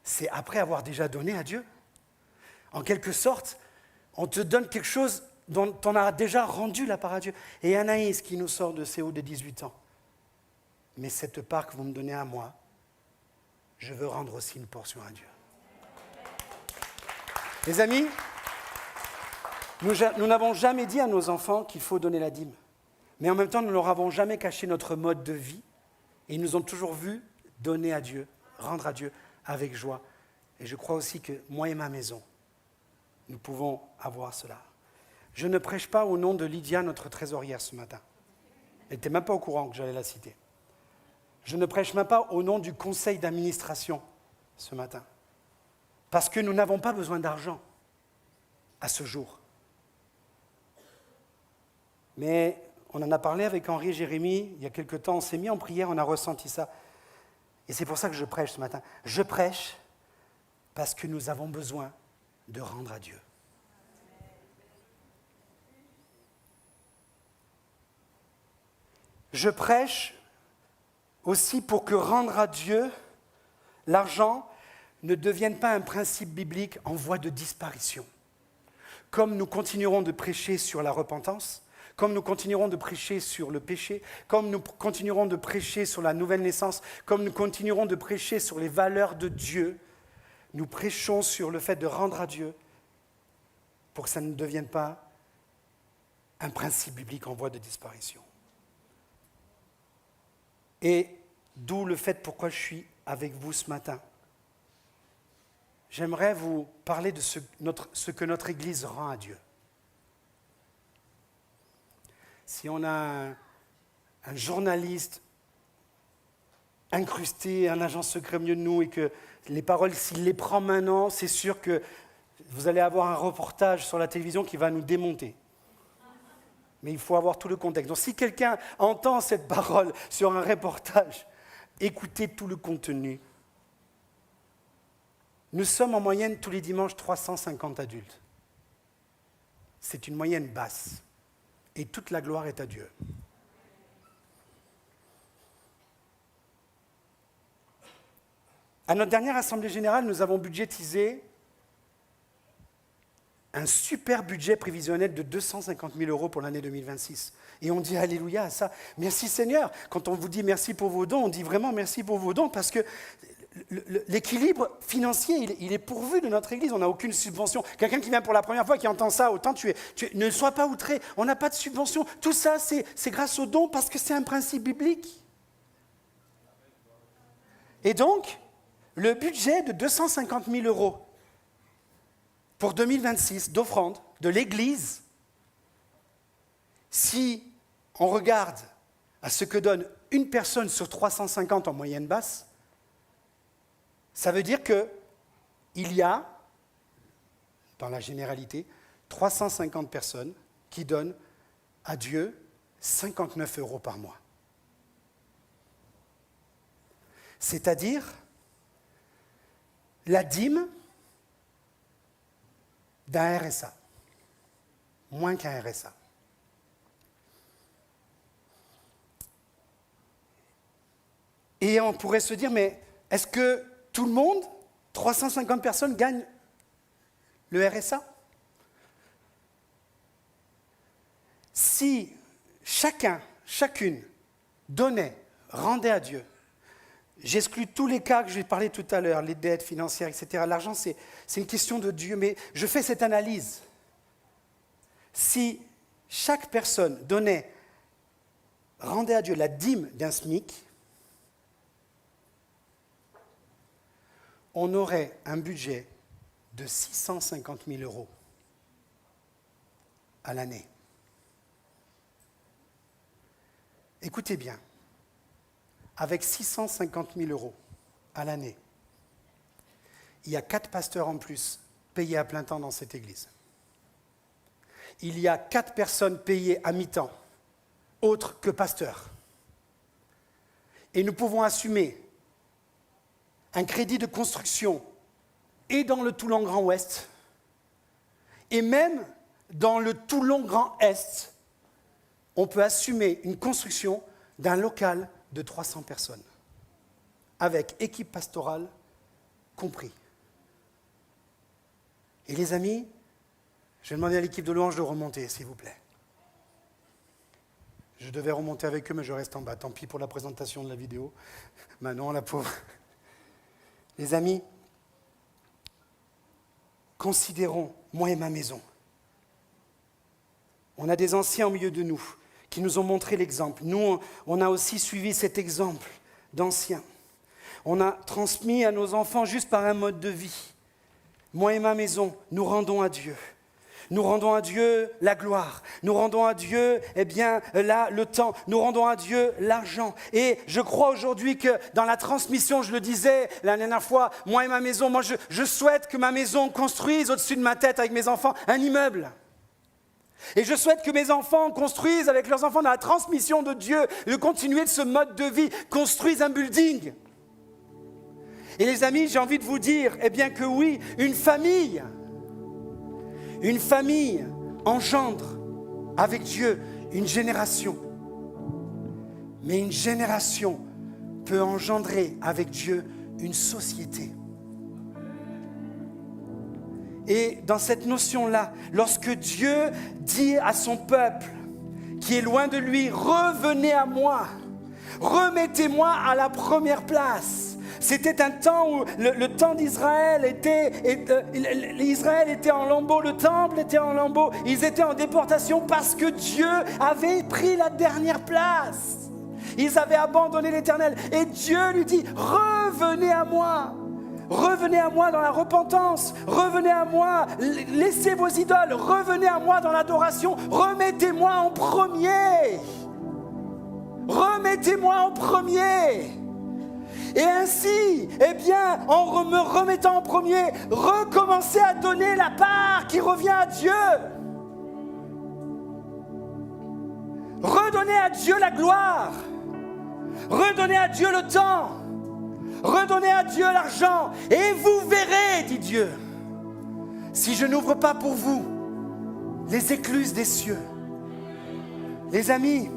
c'est après avoir déjà donné à Dieu. En quelque sorte, on te donne quelque chose dont on a déjà rendu la part à Dieu. Et Anaïs qui nous sort de ses hauts de 18 ans, mais cette part que vous me donnez à moi, je veux rendre aussi une portion à Dieu. Les amis, Nous n'avons jamais dit à nos enfants qu'il faut donner la dîme. Mais en même temps, nous ne leur avons jamais caché notre mode de vie. Et ils nous ont toujours vus donner à Dieu, rendre à Dieu avec joie. Et je crois aussi que moi et ma maison, nous pouvons avoir cela. Je ne prêche pas au nom de Lydia, notre trésorière, ce matin. Elle n'était même pas au courant que j'allais la citer. Je ne prêche même pas au nom du conseil d'administration ce matin. Parce que nous n'avons pas besoin d'argent à ce jour. Mais on en a parlé avec Henri et Jérémie il y a quelque temps, on s'est mis en prière, on a ressenti ça. Et c'est pour ça que je prêche ce matin. Je prêche parce que nous avons besoin de rendre à Dieu. Je prêche aussi pour que rendre à Dieu, l'argent ne devienne pas un principe biblique en voie de disparition. Comme nous continuerons de prêcher sur la repentance, comme nous continuerons de prêcher sur le péché, comme nous continuerons de prêcher sur la nouvelle naissance, comme nous continuerons de prêcher sur les valeurs de Dieu, nous prêchons sur le fait de rendre à Dieu pour que ça ne devienne pas un principe biblique en voie de disparition. Et d'où le fait pourquoi je suis avec vous ce matin. J'aimerais vous parler de ce que notre Église rend à Dieu. Si on a un journaliste incrusté, un agent secret au milieu de nous, et que les paroles, s'il les prend maintenant, c'est sûr que vous allez avoir un reportage sur la télévision qui va nous démonter. Mais il faut avoir tout le contexte. Donc si quelqu'un entend cette parole sur un reportage, écoutez tout le contenu. Nous sommes en moyenne tous les dimanches 350 adultes. C'est une moyenne basse. Et toute la gloire est à Dieu. À notre dernière Assemblée générale, nous avons budgétisé un super budget prévisionnel de 250 000 € pour l'année 2026. Et on dit Alléluia à ça. Merci Seigneur. Quand on vous dit merci pour vos dons, on dit vraiment merci pour vos dons parce que l'équilibre financier, il est pourvu de notre Église. On n'a aucune subvention. Quelqu'un qui vient pour la première fois, qui entend ça, autant ne sois pas outré. On n'a pas de subvention. Tout ça, c'est grâce aux dons parce que c'est un principe biblique. Et donc, le budget de 250 000 € pour 2026 d'offrande de l'Église, si on regarde à ce que donne une personne sur 350 en moyenne basse, ça veut dire qu'il y a, dans la généralité, 350 personnes qui donnent à Dieu 59 € par mois. C'est-à-dire la dîme d'un RSA, moins qu'un RSA. Et on pourrait se dire, mais est-ce que tout le monde, 350 personnes, gagnent le RSA? Si chacune donnait, rendait à Dieu, j'exclus tous les cas que j'ai parlé tout à l'heure, les dettes financières, etc. L'argent, c'est une question de Dieu, mais je fais cette analyse. Si chaque personne donnait, rendait à Dieu la dîme d'un SMIC, on aurait un budget de 650 000 € à l'année. Écoutez bien, avec 650 000 € à l'année, il y a 4 pasteurs en plus payés à plein temps dans cette église. Il y a 4 personnes payées à mi-temps, autres que pasteurs. Et nous pouvons assumer un crédit de construction et dans le Toulon Grand Ouest, et même dans le Toulon Grand Est, on peut assumer une construction d'un local de 300 personnes, avec équipe pastorale compris. Et les amis, je vais demander à l'équipe de louange de remonter, s'il vous plaît. Je devais remonter avec eux, mais je reste en bas. Tant pis pour la présentation de la vidéo. Manon, la pauvre. Les amis, considérons, moi et ma maison, On a des anciens au milieu de nous qui nous ont montré l'exemple. Nous, on a aussi suivi cet exemple d'anciens. On a transmis à nos enfants juste par un mode de vie. Moi et ma maison, nous rendons à Dieu. Nous rendons à Dieu la gloire. Nous rendons à Dieu, le temps. Nous rendons à Dieu l'argent. Et je crois aujourd'hui que dans la transmission, je le disais la dernière fois, moi et ma maison, je souhaite que ma maison construise au-dessus de ma tête avec mes enfants un immeuble. Et je souhaite que mes enfants construisent avec leurs enfants dans la transmission de Dieu, de continuer de ce mode de vie, construisent un building. Et les amis, j'ai envie de vous dire, que oui, une famille engendre avec Dieu une génération. Mais une génération peut engendrer avec Dieu une société. Et dans cette notion-là, lorsque Dieu dit à son peuple qui est loin de lui, revenez à moi, remettez-moi à la première place. C'était un temps où le temps d'Israël Israël était en lambeaux, le temple était en lambeaux, ils étaient en déportation parce que Dieu avait pris la dernière place. Ils avaient abandonné l'Éternel et Dieu lui dit, revenez à moi. Revenez à moi dans la repentance, revenez à moi, laissez vos idoles, revenez à moi dans l'adoration, remettez-moi en premier. Remettez-moi en premier. Et ainsi, en me remettant en premier, recommencez à donner la part qui revient à Dieu. Redonnez à Dieu la gloire. Redonnez à Dieu le temps. Redonnez à Dieu l'argent. Et vous verrez, dit Dieu, si je n'ouvre pas pour vous les écluses des cieux. Les amis,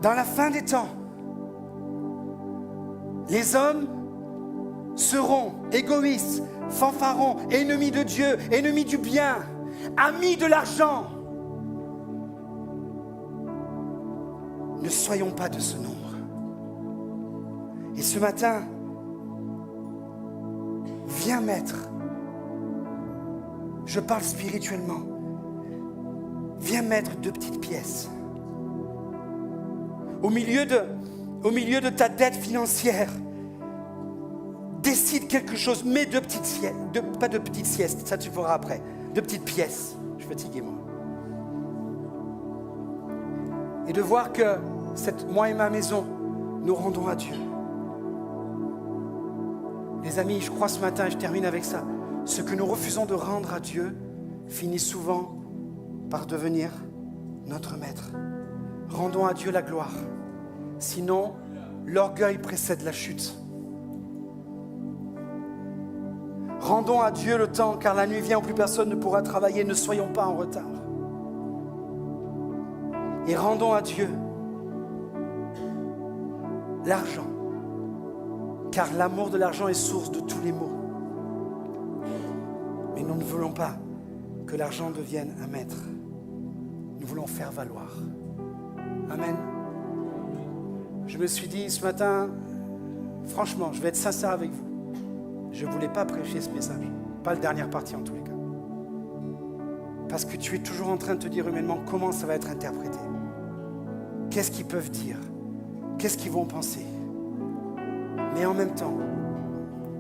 dans la fin des temps, les hommes seront égoïstes, fanfarons, ennemis de Dieu, ennemis du bien, amis de l'argent. Ne soyons pas de ce nombre. Et ce matin, viens mettre, je parle spirituellement, viens mettre 2 petites pièces. Au milieu de ta dette financière, décide quelque chose, mets 2 petites siestes, pas 2 petites siestes, ça tu feras après, 2 petites pièces. Je suis fatigué moi. Et de voir que moi et ma maison, nous rendons à Dieu. Les amis, je crois ce matin, et je termine avec ça, ce que nous refusons de rendre à Dieu finit souvent par devenir notre maître. Rendons à Dieu la gloire. Sinon, l'orgueil précède la chute. Rendons à Dieu le temps, car la nuit vient où plus personne ne pourra travailler. Ne soyons pas en retard. Et rendons à Dieu l'argent, car l'amour de l'argent est source de tous les maux. Mais nous ne voulons pas que l'argent devienne un maître. Nous voulons faire valoir. Amen. Je me suis dit ce matin, franchement, je vais être sincère avec vous. Je ne voulais pas prêcher ce message. Pas la dernière partie en tous les cas. Parce que tu es toujours en train de te dire humainement comment ça va être interprété. Qu'est-ce qu'ils peuvent dire? Qu'est-ce qu'ils vont penser? Mais en même temps,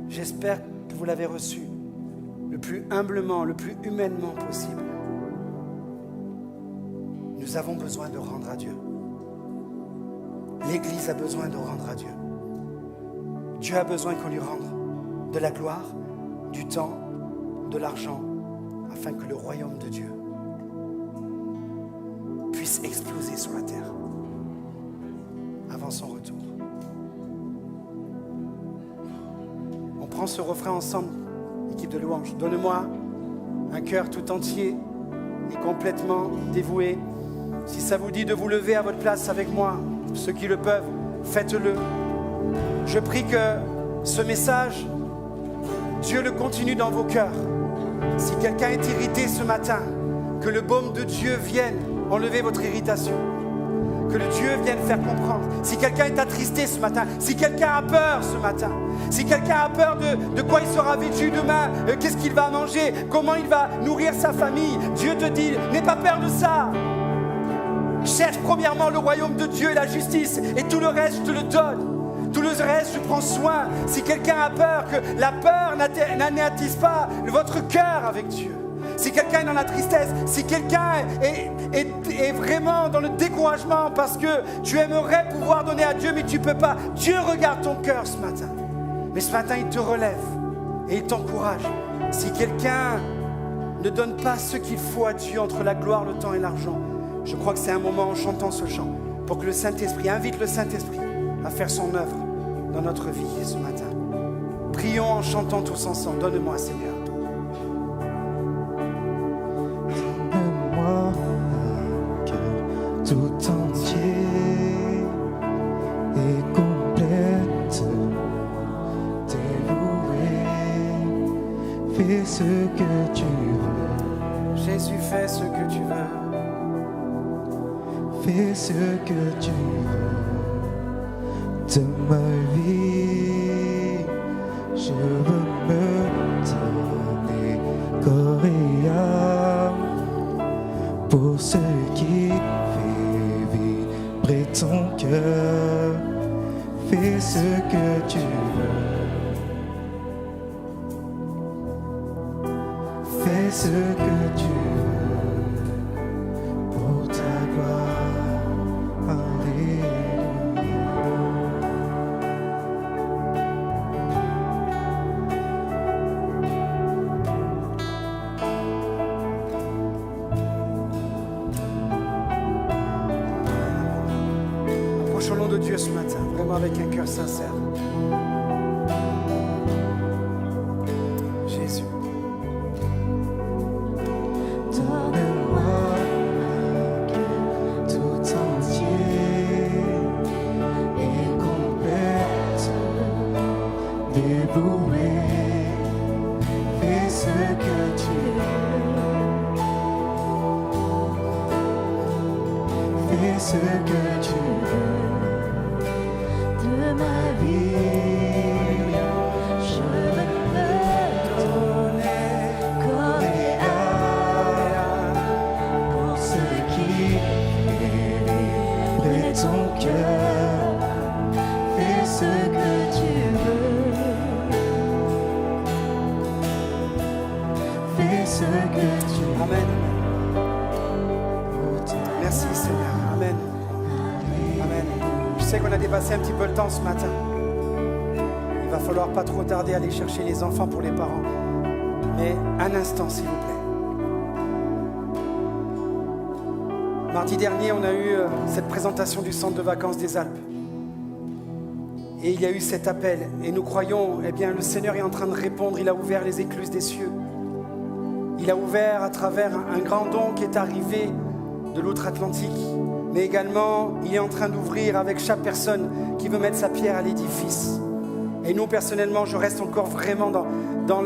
j'espère que vous l'avez reçu le plus humblement, le plus humainement possible. Nous avons besoin de rendre à Dieu. L'Église a besoin de rendre à Dieu. Dieu a besoin qu'on lui rende de la gloire, du temps, de l'argent, afin que le royaume de Dieu puisse exploser sur la terre avant son retour. On prend ce refrain ensemble, équipe de louange. Donne-moi un cœur tout entier et complètement dévoué. Si ça vous dit de vous lever à votre place avec moi, ceux qui le peuvent, faites-le. Je prie que ce message, Dieu le continue dans vos cœurs. Si quelqu'un est irrité ce matin, que le baume de Dieu vienne enlever votre irritation. que le Dieu vienne faire comprendre. Si quelqu'un est attristé ce matin, si quelqu'un a peur ce matin, si quelqu'un a peur de quoi il sera vêtu demain, qu'est-ce qu'il va manger, comment il va nourrir sa famille, Dieu te dit, n'aie pas peur de ça. Cherche premièrement le royaume de Dieu et la justice, et tout le reste, je te le donne. Tout le reste, je prends soin. Si quelqu'un a peur, que la peur n'anéantisse pas votre cœur avec Dieu. Si quelqu'un est dans la tristesse, si quelqu'un est vraiment dans le découragement parce que tu aimerais pouvoir donner à Dieu mais tu ne peux pas, Dieu regarde ton cœur ce matin. Mais ce matin, il te relève et il t'encourage. Si quelqu'un ne donne pas ce qu'il faut à Dieu entre la gloire, le temps et l'argent, je crois que c'est un moment en chantant ce chant pour que le Saint-Esprit, invite le Saint-Esprit à faire son œuvre dans notre vie ce matin. Prions en chantant tous ensemble. Donne-moi, Seigneur. Donne-moi un cœur tout entier et complète, dévoué. Fais ce que tu veux. Jésus, fais ce que tu veux. Fais ce que tu veux de ma vie. Je veux me donner corps et âme pour ce qui fait vibrer ton cœur. Fais ce que tu veux. Fais ce que tu veux pour ta gloire. Alléluia. Approche au nom de Dieu ce matin, vraiment avec un cœur sincère. Jésus. Donne-moi un cœur tout entier et complète, dévoué. Fais ce que tu veux. Fais ce que tu veux de ma vie. Je veux te donner corps et âme pour ce qui fait vibrer ton cœur. Fais ce que tu veux. Fais ce que tu veux. Amen. Merci Seigneur. Amen. Amen. Je sais qu'on a dépassé un petit peu le temps ce matin. Il va falloir pas trop tarder à aller chercher les enfants pour les parents. Mais un instant s'il vous plaît. Mardi dernier, on a eu cette présentation du centre de vacances des Alpes. Et il y a eu cet appel. Et nous croyons, eh bien, le Seigneur est en train de répondre. Il a ouvert les écluses des cieux. Il a ouvert à travers un grand don qui est arrivé de l'outre-Atlantique. Mais également, il est en train d'ouvrir avec chaque personne qui veut mettre sa pierre à l'édifice. Et nous, personnellement, je reste encore vraiment dans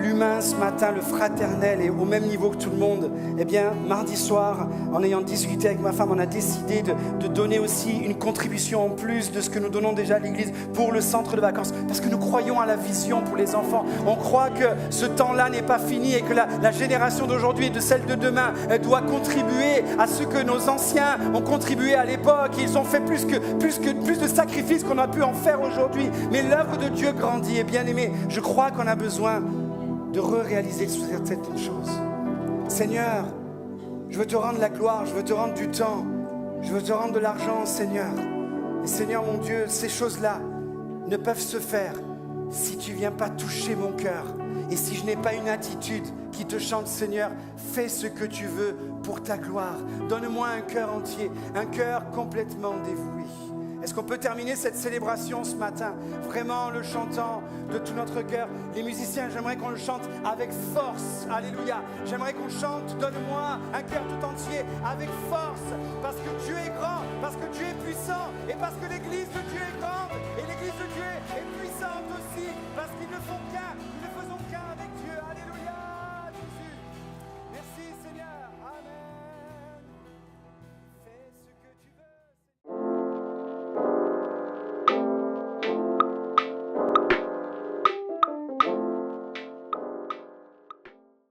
l'humain ce matin, le fraternel, et au même niveau que tout le monde. Eh bien, mardi soir, en ayant discuté avec ma femme, on a décidé de donner aussi une contribution en plus de ce que nous donnons déjà à l'église pour le centre de vacances. Parce que nous croyons à la vision pour les enfants. On croit que ce temps-là n'est pas fini et que la génération d'aujourd'hui et de celle de demain doit contribuer à ce que nos anciens ont contribué à l'époque. Ils ont fait plus de sacrifices qu'on a pu en faire aujourd'hui. Mais l'œuvre de Dieu grandit. Et bien aimé, je crois qu'on a besoin de réaliser certaines choses. Seigneur, je veux te rendre la gloire, je veux te rendre du temps, je veux te rendre de l'argent, Seigneur. Et Seigneur mon Dieu, ces choses-là ne peuvent se faire si tu ne viens pas toucher mon cœur. Et si je n'ai pas une attitude qui te chante, Seigneur, fais ce que tu veux pour ta gloire. Donne-moi un cœur entier, un cœur complètement dévoué. Est-ce qu'on peut terminer cette célébration ce matin, vraiment en le chantant de tout notre cœur? Les musiciens, j'aimerais qu'on le chante avec force. Alléluia. J'aimerais qu'on chante, donne-moi un cœur tout entier avec force. Parce que Dieu est grand, parce que Dieu est puissant et parce que l'église de Dieu est grande.